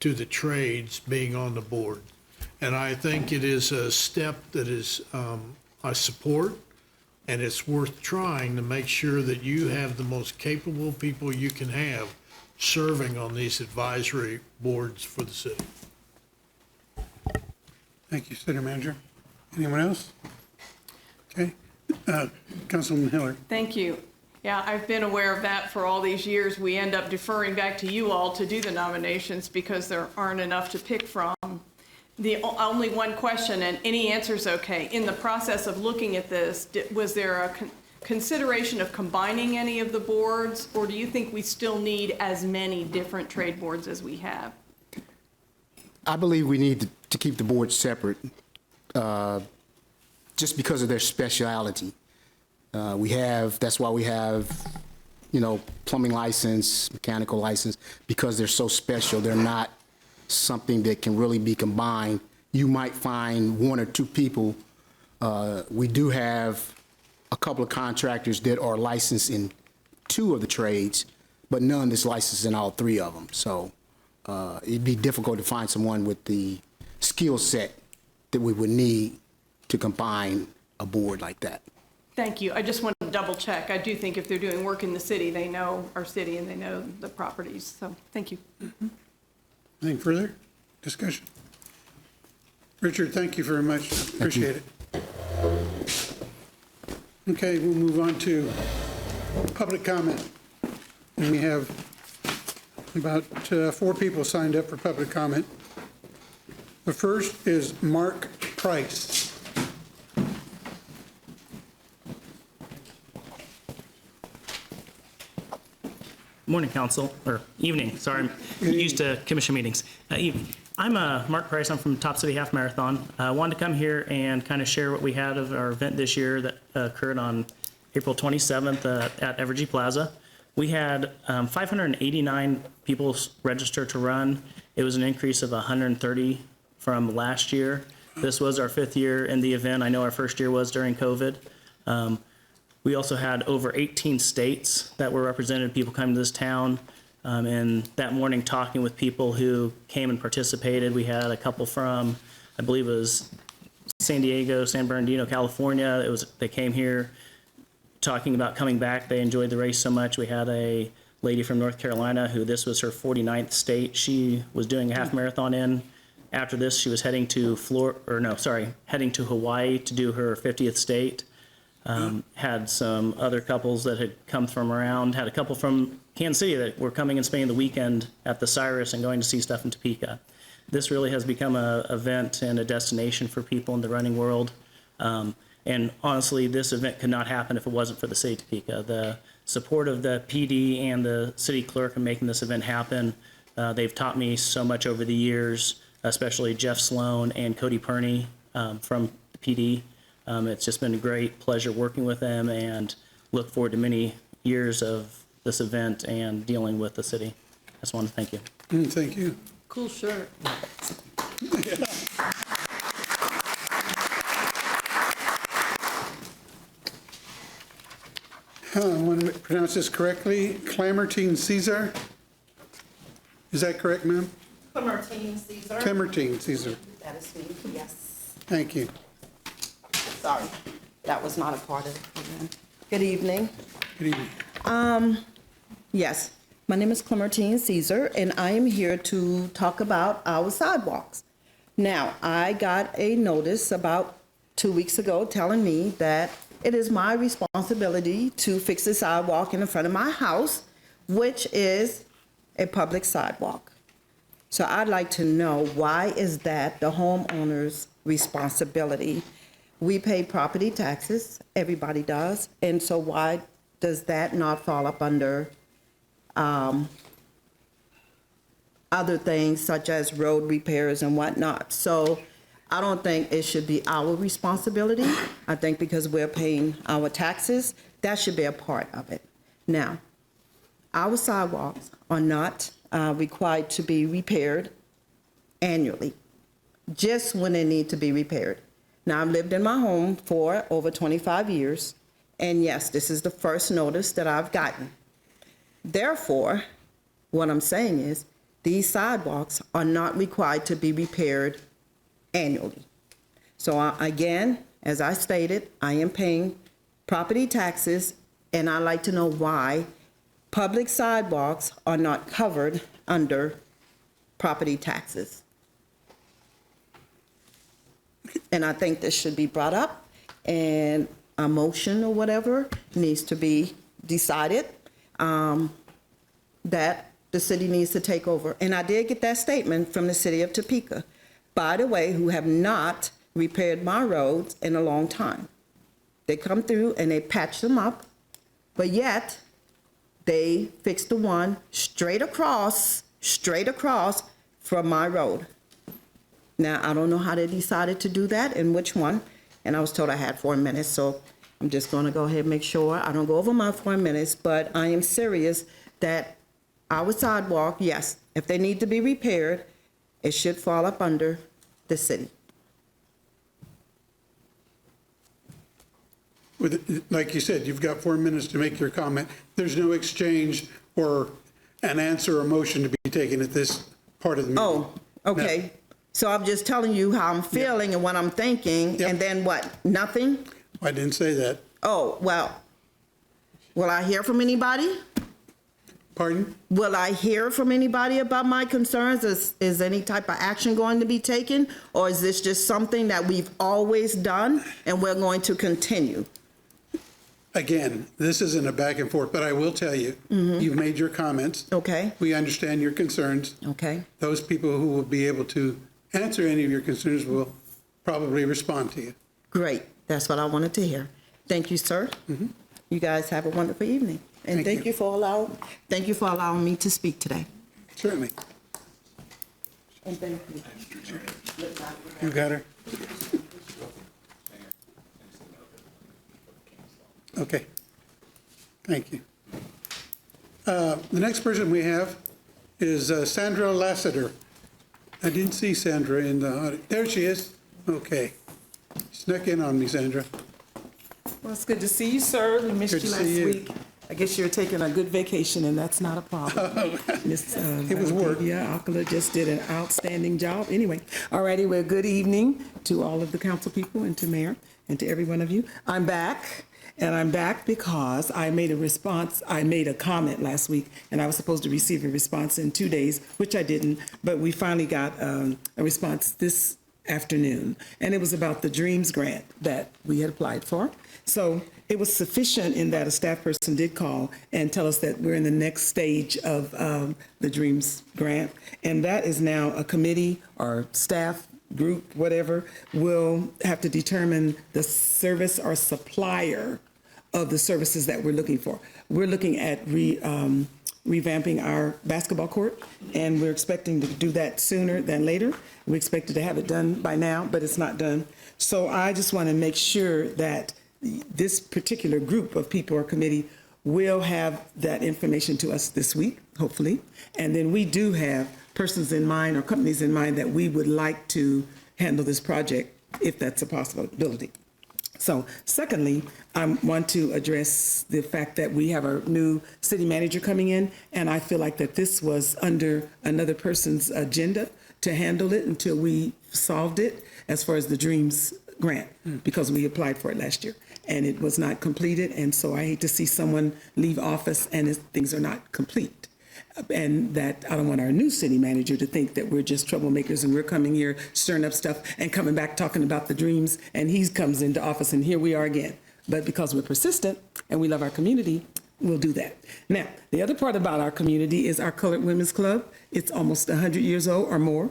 the trades being on the board. And I think it is a step that is, I support, and it's worth trying to make sure that you have the most capable people you can have serving on these advisory boards for the city. Thank you, City Manager. Anyone else? Okay, Councilwoman Hiller. Thank you. Yeah, I've been aware of that for all these years. We end up deferring back to you all to do the nominations because there aren't enough to pick from. The only one question, and any answer is okay. In the process of looking at this, was there a consideration of combining any of the boards, or do you think we still need as many different trade boards as we have? I believe we need to keep the boards separate just because of their speciality. That's why we have, plumbing license, mechanical license, because they're so special. They're not something that can really be combined. You might find one or two people. We do have a couple of contractors that are licensed in 2 of the trades, but none that's licensed in all 3 of them. So it'd be difficult to find someone with the skill set that we would need to combine a board like that. Thank you. I just want to double check. I do think if they're doing work in the city, they know our city and they know the properties. So thank you. Anything further? Discussion? Richard, thank you very much. Appreciate it. Okay, we'll move on to public comment. And we have about 4 people signed up for public comment. The first is Mark Price. Morning, Council, or evening, sorry, I'm used to commission meetings. I'm Mark Price, I'm from Top City Half Marathon. I wanted to come here and kind of share what we had of our event this year that occurred on April 27th at Evergy Plaza. We had 589 people register to run. It was an increase of 130 from last year. This was our 5th year in the event. I know our first year was during COVID. We also had over 18 states that were represented, people coming to this town. And that morning, talking with people who came and participated, we had a couple from, I believe it was San Diego, San Bernardino, California. They came here talking about coming back. They enjoyed the race so much. We had a lady from North Carolina who this was her 49th state she was doing a half marathon in. After this, she was heading to heading to Hawaii to do her 50th state. Had some other couples that had come from around, had a couple from Kansas City that were coming and spending the weekend at the Cyrus and going to see stuff in Topeka. This really has become an event and a destination for people in the running world. And honestly, this event could not happen if it wasn't for the city of Topeka. The support of the PD and the city clerk in making this event happen, they've taught me so much over the years, especially Jeff Sloan and Cody Perney from the PD. It's just been a great pleasure working with them and look forward to many years of this event and dealing with the city. I just want to thank you. Thank you. Cool shirt. I want to pronounce this correctly. Clementine Caesar. Is that correct, ma'am? Clementine Caesar. Clementine Caesar. That is me, yes. Thank you. Sorry, that was not a part of the program. Good evening. Good evening. Yes, my name is Clementine Caesar, and I am here to talk about our sidewalks. Now, I got a notice about 2 weeks ago telling me that it is my responsibility to fix the sidewalk in the front of my house, which is a public sidewalk. So I'd like to know, why is that the homeowner's responsibility? We pay property taxes, everybody does, and so why does that not fall up under other things such as road repairs and whatnot? So I don't think it should be our responsibility. I think because we're paying our taxes, that should be a part of it. Now, our sidewalks are not required to be repaired annually, just when they need to be repaired. Now, I've lived in my home for over 25 years, and yes, this is the first notice that I've gotten. Therefore, what I'm saying is, these sidewalks are not required to be repaired annually. So again, as I stated, I am paying property taxes, and I'd like to know why public sidewalks are not covered under property taxes. And I think this should be brought up, and a motion or whatever needs to be decided that the city needs to take over. And I did get that statement from the city of Topeka, by the way, who have not repaired my roads in a long time. They come through and they patch them up, but yet they fixed the one straight across from my road. Now, I don't know how they decided to do that and which one, and I was told I had 4 minutes, so I'm just going to go ahead and make sure I don't go over my 4 minutes, but I am serious that our sidewalk, yes, if they need to be repaired, it should fall up under the city. Like you said, you've got 4 minutes to make your comment. There's no exchange or an answer or motion to be taken at this part of the meeting. Oh, okay. No. So I'm just telling you how I'm feeling and what I'm thinking, Yep. and then what? Nothing? I didn't say that. Oh, well, will I hear from anybody? Pardon? Will I hear from anybody about my concerns? Is any type of action going to be taken? Or is this just something that we've always done and we're going to continue? Again, this isn't a back and forth, but I will tell you, you've made your comments. Okay, We understand your concerns. okay, Those people who will be able to answer any of your concerns will probably respond to you. great. That's what I wanted to hear. Thank you, sir. You guys have a wonderful evening. And Thank you. thank you for allowing me to speak today. Certainly. And thank you. You got her? Okay. Thank you. The next person we have is Sandra Lassiter. I didn't see Sandra in the audience. There she is. Okay. Snuck in on me, Sandra. Well, it's good to see you, sir. We missed Good you to last see you. week. I guess you're taking a good vacation, and that's not a problem. Miss It was work. Alcala just did an outstanding job. Anyway, all righty, well, good evening to all of the council people and to Mayor and to every one of you. I'm back, and I'm back because I made a comment last week, and I was supposed to receive a response in 2 days, which I didn't, but we finally got a response this afternoon, and it was about the Dreams grant that we had applied for. So it was sufficient in that a staff person did call and tell us that we're in the next stage of the Dreams grant, and that is now a committee or staff group, whatever, will have to determine the service or supplier of the services that we're looking for. We're looking at revamping our basketball court, and we're expecting to do that sooner than later. We expected to have it done by now, but it's not done. So I just want to make sure that this particular group of people or committee will have that information to us this week, hopefully. And then we do have persons in mind or companies in mind that we would like to handle this project, if that's a possibility. So secondly, I want to address the fact that we have our new city manager coming in, and I feel like that this was under another person's agenda to handle it until we solved it as far as the Dreams grant, because we applied for it last year and it was not completed. And so I hate to see someone leave office and things are not complete. And that I don't want our new city manager to think that we're just troublemakers and we're coming here stirring up stuff and coming back talking about the Dreams, and he comes into office and here we are again. But because we're persistent and we love our community, we'll do that. Now, the other part about our community is our Colored Women's Club. It's almost 100 years old or more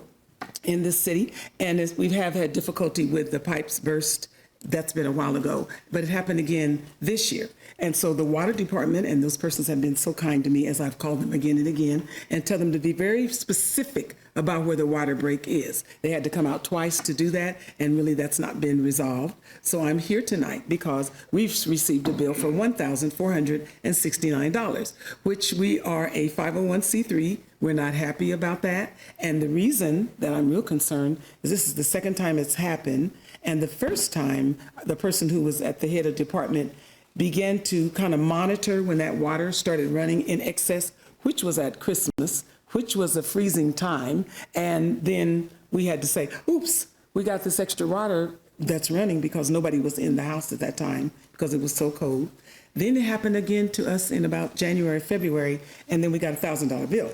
in this city, and we have had difficulty with the pipes burst. That's been a while ago, but it happened again this year. And so the water department and those persons have been so kind to me, as I've called them again and again, and tell them to be very specific about where the water break is. They had to come out twice to do that, and really that's not been resolved. So I'm here tonight because we've received a bill for $1,469, which we are a 501c3. We're not happy about that. And the reason that I'm real concerned is this is the second time it's happened. And the first time, the person who was at the head of department began to kind of monitor when that water started running in excess, which was at Christmas, which was a freezing time. And then we had to say, oops, we got this extra water that's running because nobody was in the house at that time because it was so cold. Then it happened again to us in about January, February, and then we got a $1,000 bill.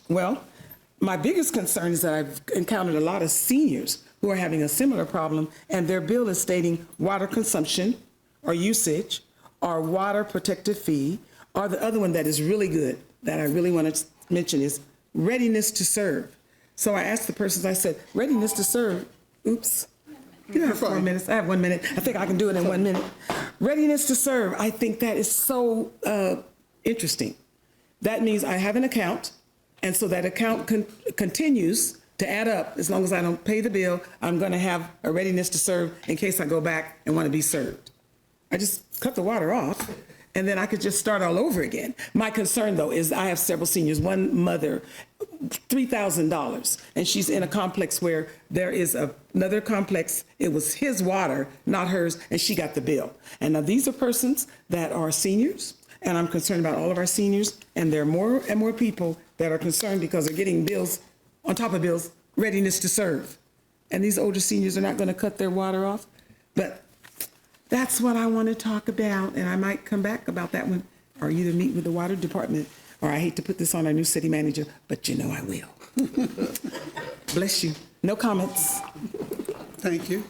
Well, my biggest concern is that I've encountered a lot of seniors who are having a similar problem, and their bill is stating water consumption or usage or water protective fee, or the other one that is really good that I really want to mention is readiness to serve. So I asked the persons, I said, readiness to serve, oops, you have 4 minutes, I have 1 minute. I think I can do it in 1 minute. Readiness to serve, I think that is so interesting. That means I have an account, and so that account continues to add up. As long as I don't pay the bill, I'm going to have a readiness to serve in case I go back and want to be served. I just cut the water off, and then I could just start all over again. My concern, though, is I have several seniors. One mother, $3,000, and she's in a complex where there is another complex. It was his water, not hers, and she got the bill. And now these are persons that are seniors, and I'm concerned about all of our seniors, and there are more and more people that are concerned because they're getting bills on top of bills, readiness to serve. And these older seniors are not going to cut their water off. But that's what I want to talk about, and I might come back about that one, or either meet with the water department, or I hate to put this on our new city manager, but you know I will. Bless you. No comments. Thank you.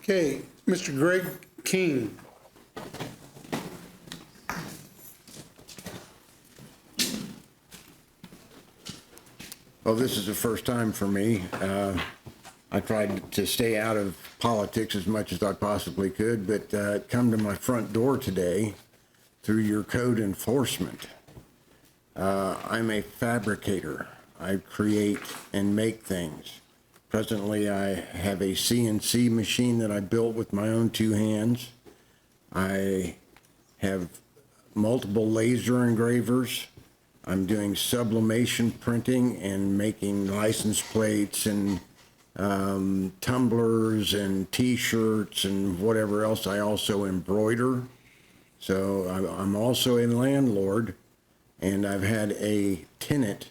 Okay, Mr. Greg King. Well, this is the first time for me. I tried to stay out of politics as much as I possibly could, but come to my front door today through your code enforcement. I'm a fabricator. I create and make things. Presently, I have a CNC machine that I built with my own 2 hands. I have multiple laser engravers. I'm doing sublimation printing and making license plates and tumblers and T-shirts and whatever else. I also embroider. So I'm also a landlord, and I've had a tenant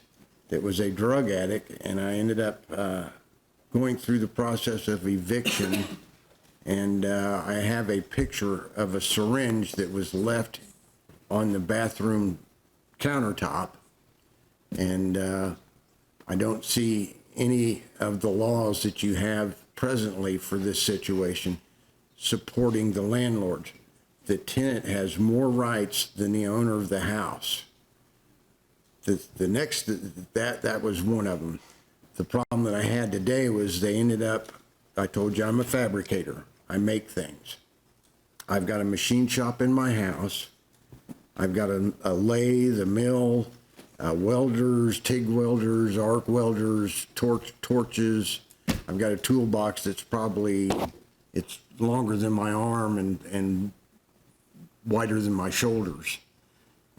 that was a drug addict, and I ended up going through the process of eviction, and I have a picture of a syringe that was left on the bathroom countertop, and I don't see any of the laws that you have presently for this situation supporting the landlord. The tenant has more rights than the owner of the house. The next, that was one of them. The problem that I had today was they ended up, I told you I'm a fabricator. I make things. I've got a machine shop in my house. I've got a lathe, a mill, welders, TIG welders, arc welders, torches. I've got a toolbox that's probably, it's longer than my arm and wider than my shoulders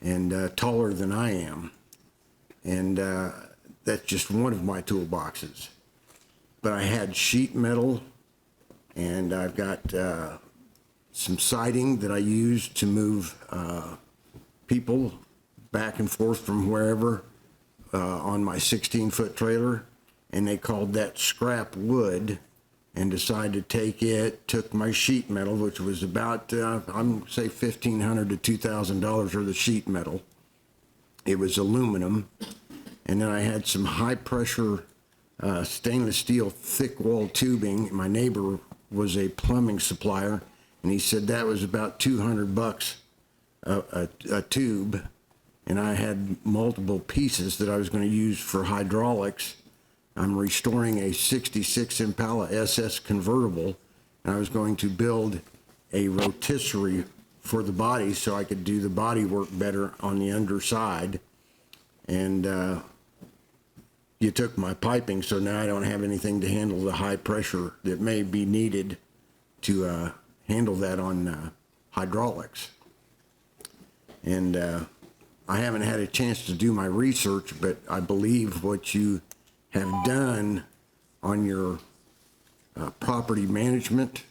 and taller than I am. And that's just one of my toolboxes. But I had sheet metal, and I've got some siding that I use to move people back and forth from wherever on my 16-foot trailer, and they called that scrap wood and decided to take it, took my sheet metal, which was about, I'm going to say $1,500 to $2,000 worth of sheet metal. It was aluminum, and then I had some high-pressure stainless steel thick-wall tubing. My neighbor was a plumbing supplier, and he said that was about $200 a tube, and I had multiple pieces that I was going to use for hydraulics. I'm restoring a 66 Impala SS convertible, and I was going to build a rotisserie for the body so I could do the body work better on the underside. And you took my piping, so now I don't have anything to handle the high pressure that may be needed to handle that on hydraulics. And I haven't had a chance to do my research, but I believe what you have done on your property management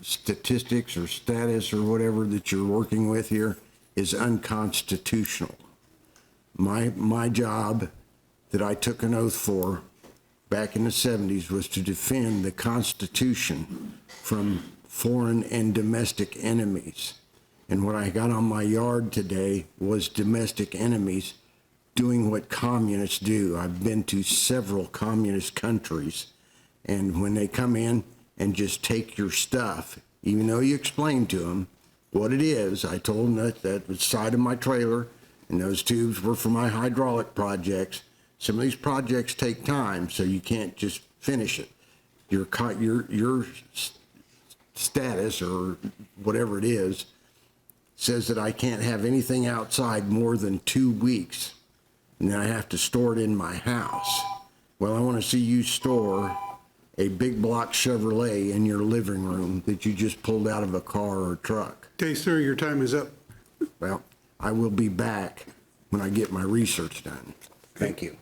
statistics or status or whatever that you're working with here is unconstitutional. My job that I took an oath for back in the 70s was to defend the Constitution from foreign and domestic enemies. And what I got on my yard today was domestic enemies doing what communists do. I've been to several communist countries, and when they come in and just take your stuff, even though you explain to them what it is, I told them that was the side of my trailer, and those tubes were for my hydraulic projects. Some of these projects take time, so you can't just finish it. Your status, or whatever it is, says that I can't have anything outside more than 2 weeks, and then I have to store it in my house. Well, I want to see you store a big block Chevrolet in your living room that you just pulled out of a car or truck. Okay, sir, your time is up. Well, I will be back when I get my research done. Thank you.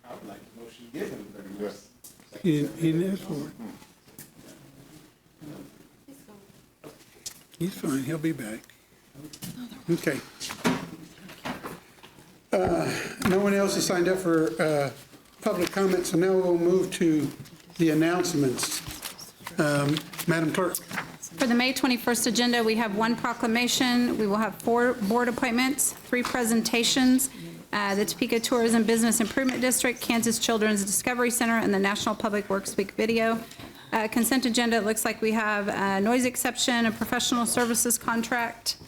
I would like the motion to give him 30 minutes. He didn't ask for it. He's fine, he'll be back. Okay. No one else has signed up for public comment, so now we'll move to the announcements. Madam Clerk. For the May 21st agenda, we have one proclamation. We will have 4 board appointments, 3 presentations, the Topeka Tourism Business Improvement District, Kansas Children's Discovery Center, and the National Public Works Week video. Consent agenda, it looks like we have a noise exception, a professional services contract,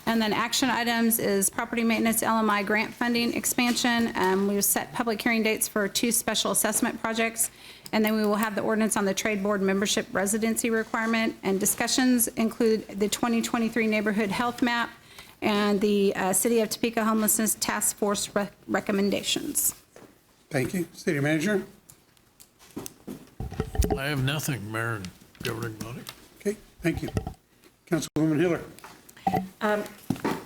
and then action items is property maintenance, LMI grant funding expansion. We've set public hearing dates for 2 special assessment projects, and then we will have the ordinance on the trade board membership residency requirement. And discussions include the 2023 neighborhood health map and the City of Topeka Homelessness Task Force recommendations. Thank you. City Manager. I have nothing, Mayor and Governing Body. Okay, thank you. Councilwoman Hiller.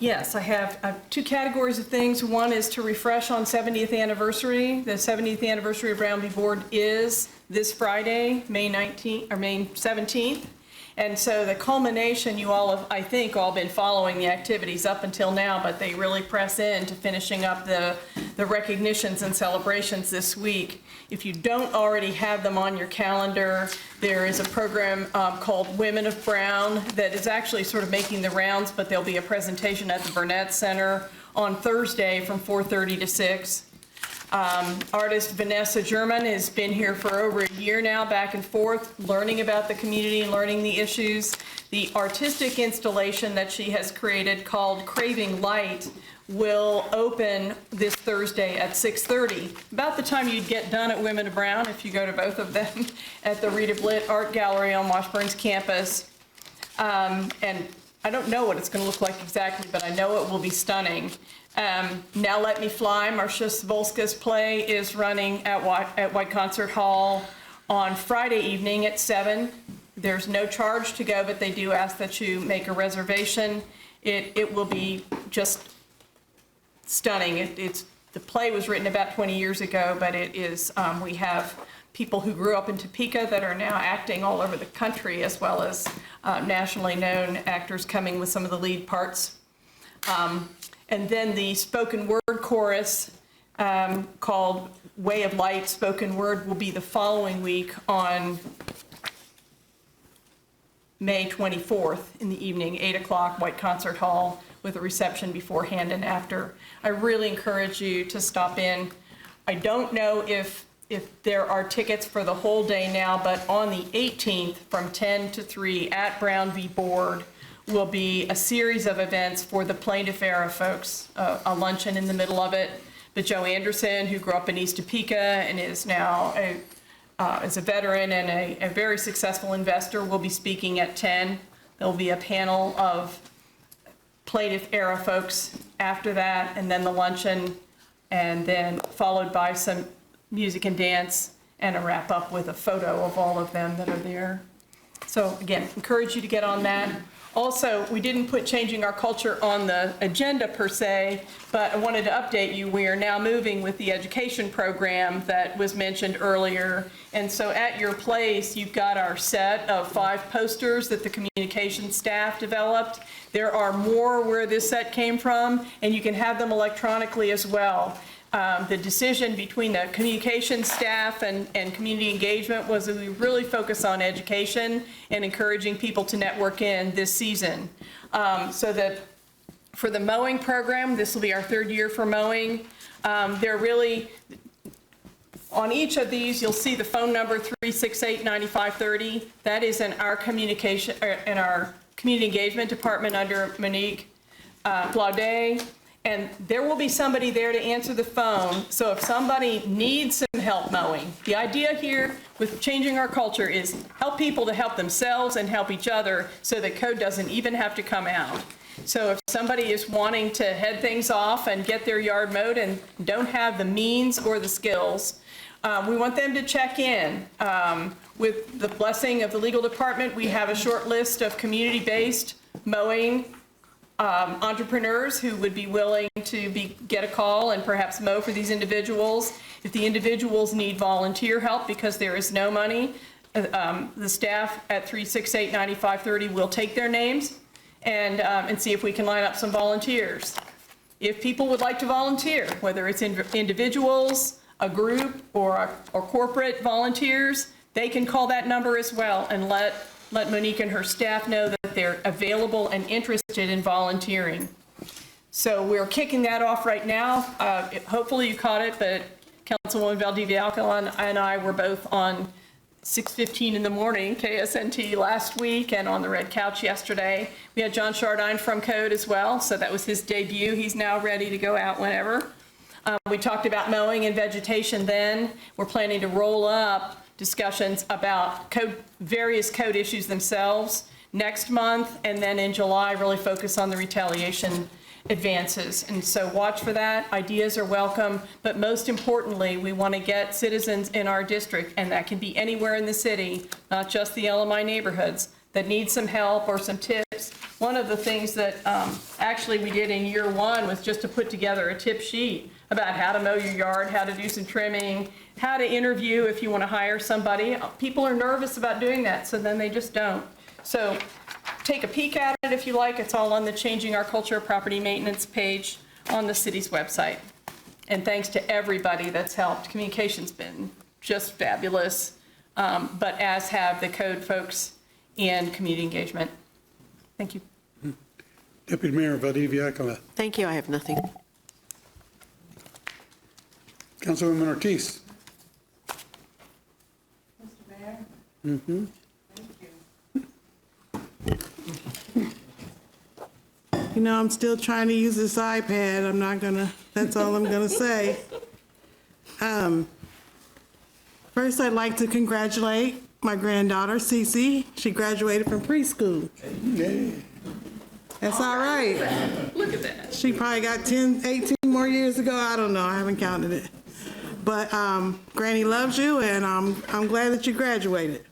Yes, I have two categories of things. One is to refresh on 70th anniversary. The 70th anniversary of Brown v. Board is this Friday, May 17th. And so the culmination, you all have, I think, all been following the activities up until now, but they really press in to finishing up the recognitions and celebrations this week. If you don't already have them on your calendar, there is a program called Women of Brown that is actually sort of making the rounds, but there'll be a presentation at the Burnett Center on Thursday from 4:30 to 6. Artist Vanessa German has been here for over a year now, back and forth, learning about the community and learning the issues. The artistic installation that she has created called Craving Light will open this Thursday at 6:30. About the time you'd get done at Women of Brown, if you go to both of them, at the Rita Blitt Art Gallery on Washburn's campus. And I don't know what it's going to look like exactly, but I know it will be stunning. Now Let Me Fly, Marcia Svolska's play, is running at White Concert Hall on Friday evening at 7. There's no charge to go, but they do ask that you make a reservation. It will be just stunning. The play was written about 20 years ago, but it is, we have people who grew up in Topeka that are now acting all over the country, as well as nationally known actors coming with some of the lead parts. And then the spoken word chorus called Way of Light Spoken Word will be the following week on May 24th in the evening, 8 o'clock, White Concert Hall, with a reception beforehand and after. I really encourage you to stop in. I don't know if there are tickets for the whole day now, but on the 18th from 10 to 3 at Brown v. Board will be a series of events for the plaintiff era folks, a luncheon in the middle of it. But Joe Anderson, who grew up in East Topeka and is now is a veteran and a very successful investor, will be speaking at 10. There'll be a panel of plaintiff era folks after that, and then the luncheon, and then followed by some music and dance, and a wrap up with a photo of all of them that are there. So again, encourage you to get on that. Also, we didn't put changing our culture on the agenda per se, but I wanted to update you. We are now moving with the education program that was mentioned earlier. And so at your place, you've got our set of 5 posters that the communications staff developed. There are more where this set came from, and you can have them electronically as well. The decision between the communications staff and community engagement was that we really focus on education and encouraging people to network in this season. So that for the mowing program, this will be our 3rd year for mowing. They're really, on each of these, you'll see the phone number 368-9530. That is in our communication, in our community engagement department under Monique Blaudet. And there will be somebody there to answer the phone. So if somebody needs some help mowing, the idea here with changing our culture is help people to help themselves and help each other so that code doesn't even have to come out. So if somebody is wanting to head things off and get their yard mowed and don't have the means or the skills, we want them to check in. With the blessing of the legal department, we have a short list of community-based mowing entrepreneurs who would be willing to get a call and perhaps mow for these individuals. If the individuals need volunteer help because there is no money, the staff at 368-9530 will take their names and see if we can line up some volunteers. If people would like to volunteer, whether it's individuals, a group, or corporate volunteers, they can call that number as well and let Monique and her staff know that they're available and interested in volunteering. So we're kicking that off right now. Hopefully you caught it, but Councilwoman Valdivia-Alcalá and I were both on 6:15 in the morning, KSNT last week, and on the Red Couch yesterday. We had John Chardine from Code as well, so that was his debut. He's now ready to go out whenever. We talked about mowing and vegetation then. We're planning to roll up discussions about various code issues themselves next month, and then in July really focus on the retaliation advances. And so watch for that. Ideas are welcome, but most importantly, we want to get citizens in our district, and that can be anywhere in the city, not just the LMI neighborhoods, that need some help or some tips one of the things that actually we did in year one was just to put together a tip sheet about how to mow your yard, how to do some trimming, how to interview if you want to hire somebody. People are nervous about doing that, so then they just don't. So take a peek at it if you like. It's all on the Changing Our Culture of Property Maintenance page on the city's website. And thanks to everybody that's helped. Communication's been just fabulous, but as have the code folks and community engagement. Thank you. Deputy Mayor Valdivia-Acala. Thank you, I have nothing. Councilwoman Ortiz. Mr. Mayor? Mm-hmm. You know, I'm still trying to use this iPad. I'm not gonna, that's all I'm gonna say. First, I'd like to congratulate my granddaughter, Cece. She graduated from preschool. That's all right. Look at that. She probably got 10, 18 more years ago. I don't know. I haven't counted it. But Granny loves you, and I'm glad that you graduated.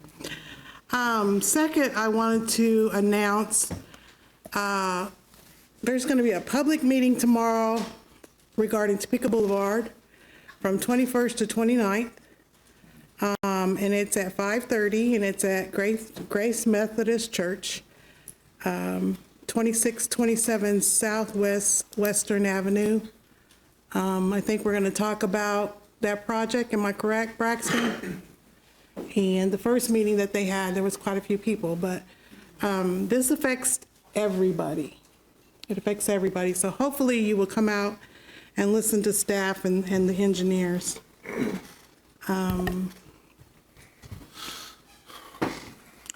Second, I wanted to announce there's going to be a public meeting tomorrow regarding Topeka Boulevard from 21st to 29th. And it's at 5:30, and it's at Grace Methodist Church, 2627 Southwest Western Avenue. I think we're going to talk about that project. Am I correct, Braxton? And the first meeting that they had, there was quite a few people, but this affects everybody. It affects everybody. So hopefully you will come out and listen to staff and the engineers.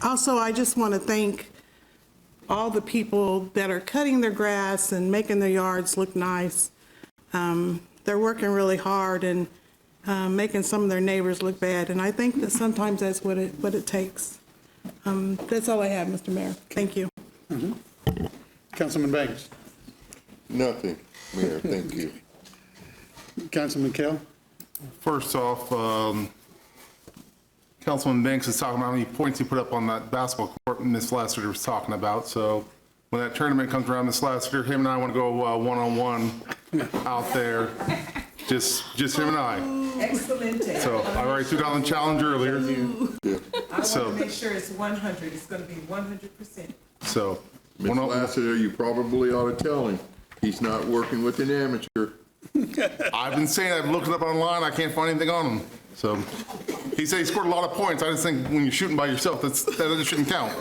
Also, I just want to thank all the people that are cutting their grass and making their yards look nice. They're working really hard and making some of their neighbors look bad, and I think that sometimes that's what it takes. That's all I have, Mr. Mayor. Thank you. Mm-hmm. Councilman Banks. Nothing, Mayor, thank you. Councilman Kell. First off, Councilman Banks is talking about how many points he put up on that basketball court Ms. Lassiter was talking about. So when that tournament comes around, Ms. Lassiter, him and I want to go one-on-one out there. Just him and I. Excellent. So I already threw down the challenge earlier. I want to make sure it's 100. It's going to be 100%. So. Ms. Lassiter, you probably ought to tell him, he's not working with an amateur. I've been saying, I've looked it up online, I can't find anything on him. So, he said he scored a lot of points. I just think when you're shooting by yourself, that shouldn't count.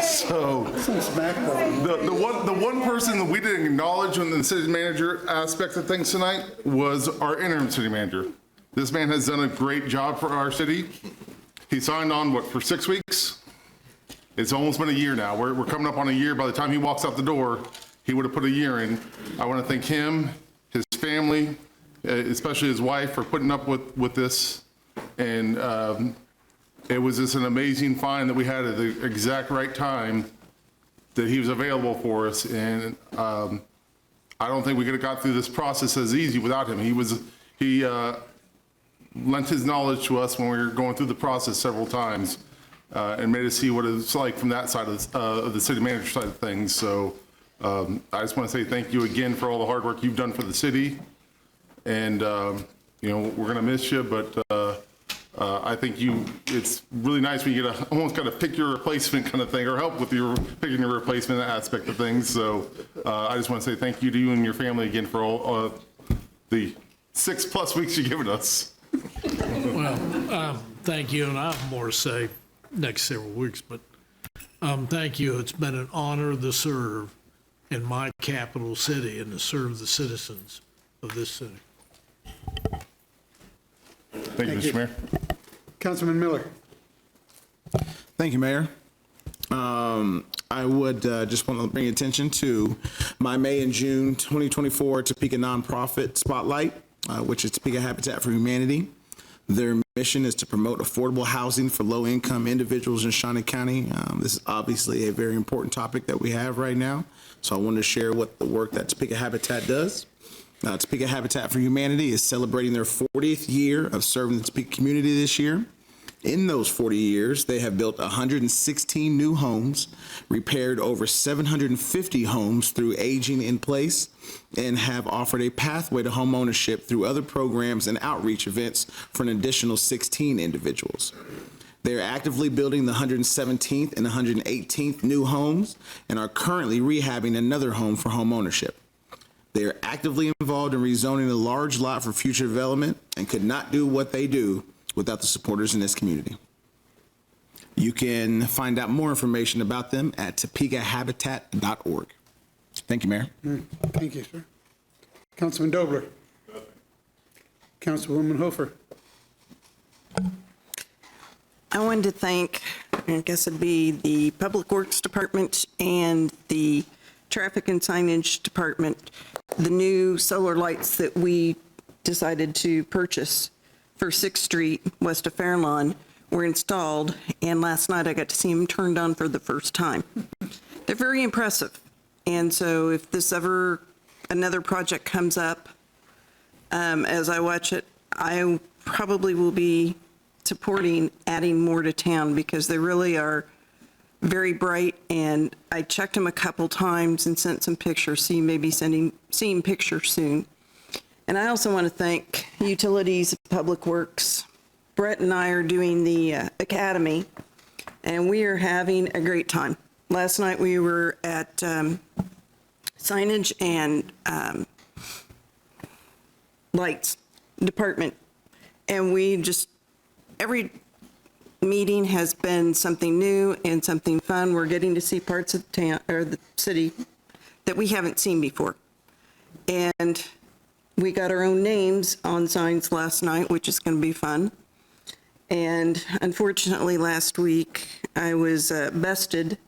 So, the one person that we didn't acknowledge in the city manager aspect of things tonight was our interim city manager. This man has done a great job for our city. He signed on, for 6 weeks? It's almost been a year now. We're coming up on a year. By the time he walks out the door, he would have put a year in. I want to thank him, his family, especially his wife, for putting up with this. And it was just an amazing find that we had at the exact right time that he was available for us. And I don't think we could have got through this process as easy without him. He lent his knowledge to us when we were going through the process several times. And made us see what it's like from that side of the city manager side of things. So I just want to say thank you again for all the hard work you've done for the city. And, you know, we're going to miss you, but I think it's really nice when you get almost got to pick your replacement kind of thing, or help with picking your replacement aspect of things. So I just want to say thank you to you and your family again for all the 6+ weeks you've given us. Well, thank you, and I have more to say next several weeks, but thank you. It's been an honor to serve in my capital city and to serve the citizens of this city. Thank you, Mr. Mayor. Councilman Miller. Thank you, Mayor. I would just want to bring attention to my May and June 2024 Topeka Nonprofit Spotlight, which is Topeka Habitat for Humanity. Their mission is to promote affordable housing for low-income individuals in Shawnee County. This is obviously a very important topic that we have right now, so I wanted to share what the work that Topeka Habitat does. Topeka Habitat for Humanity is celebrating their 40th year of serving the Topeka community this year. In those 40 years, they have built 116 new homes, repaired over 750 homes through aging in place, and have offered a pathway to homeownership through other programs and outreach events for an additional 16 individuals. They are actively building the 117th and 118th new homes and are currently rehabbing another home for homeownership. They are actively involved in rezoning a large lot for future development and could not do what they do without the supporters in this community. You can find out more information about them at topegahabitat.org. Thank you, Mayor. Thank you, sir. Councilman Dobler. Councilwoman Hofer. I wanted to thank, I guess it'd be the Public Works Department and the Traffic and Signage Department, the new solar lights that we decided to purchase for 6th Street west of Fairlawn were installed, and last night I got to see them turned on for the first time. They're very impressive, and so if this ever, another project comes up, as I watch it, I probably will be supporting adding more to town because they really are very bright, and I checked them a couple times and sent some pictures, so you may be seeing pictures soon. And I also want to thank Utilities, Public Works. Brett and I are doing the Academy, and we are having a great time. Last night we were at Signage and Lights Department, and we just, every meeting has been something new and something fun. We're getting to see parts of the town or the city that we haven't seen before. And we got our own names on signs last night, which is going to be fun. And unfortunately, last week, I was bested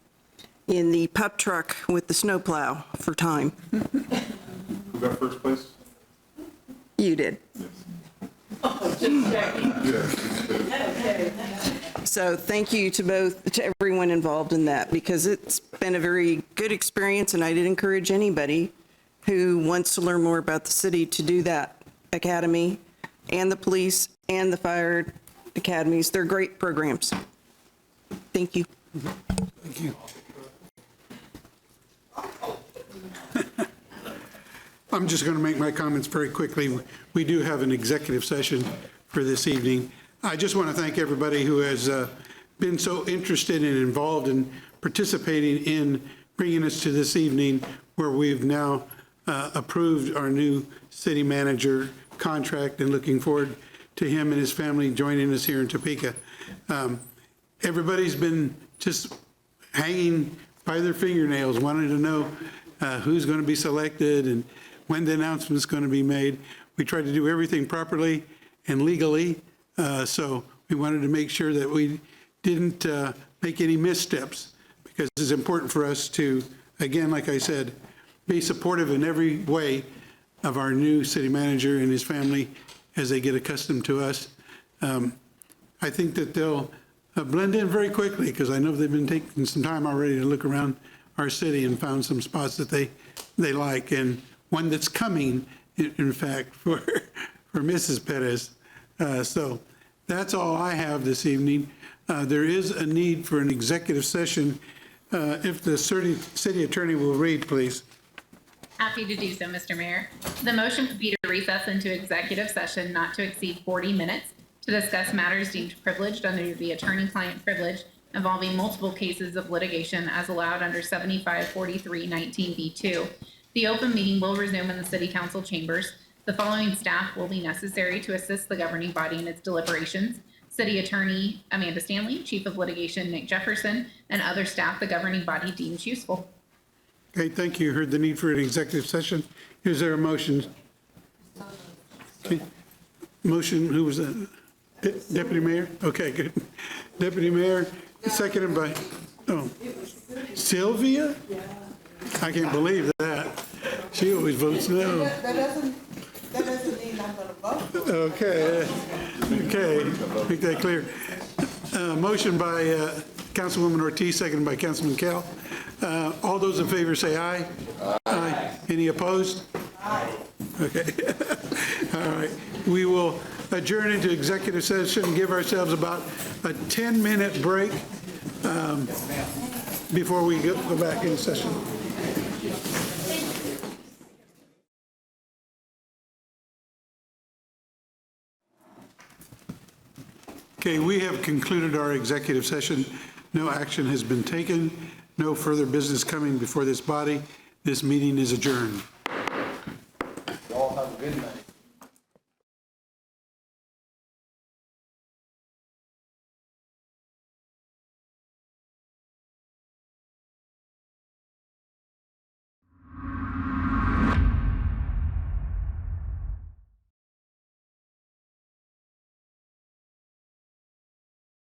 in the pup truck with the snowplow for time. Who got first place? You did. Yes. So thank you to everyone involved in that, because it's been a very good experience, and I'd encourage anybody who wants to learn more about the city to do that academy, and the police and the fire academies. They're great programs. Thank you. Thank you. I'm just going to make my comments very quickly. We do have an executive session for this evening. I just want to thank everybody who has been so interested and involved in participating in bringing us to this evening, where we've now approved our new city manager contract, and looking forward to him and his family joining us here in Topeka. Everybody's been just hanging by their fingernails, wanting to know who's going to be selected and when the announcement's going to be made. We tried to do everything properly and legally, so we wanted to make sure that we didn't make any missteps, because it's important for us to, again, like I said, be supportive in every way of our new city manager and his family as they get accustomed to us. I think that they'll blend in very quickly, because I know they've been taking some time already to look around our city and found some spots that they like, and one that's coming, in fact, for Mrs. Perez. So that's all I have this evening. There is a need for an executive session. If the city attorney will read, please. Happy to do so, Mr. Mayor. The motion would be to recess into executive session not to exceed 40 minutes to discuss matters deemed privileged under the attorney-client privilege involving multiple cases of litigation as allowed under 7543-19B2. The open meeting will resume in the City Council chambers. The following staff will be necessary to assist the governing body in its deliberations: City Attorney Amanda Stanley, Chief of Litigation Nick Jefferson, and other staff the governing body deems useful. Okay, thank you. Heard the need for an executive session. Is there a motion? Okay. Motion, who was that? Deputy Mayor? Okay, good. Deputy Mayor, seconded by, Sylvia? I can't believe that. She always votes no. That doesn't mean I'm going to vote. Okay, make that clear. Motion by Councilwoman Ortiz, seconded by Councilman Kell. All those in favor say aye. Aye. Any opposed? Aye. Okay. All right. We will adjourn into executive session and give ourselves about a 10-minute break before we go back in session. Okay, we have concluded our executive session. No action has been taken. No further business coming before this body. This meeting is adjourned. Y'all have a good night.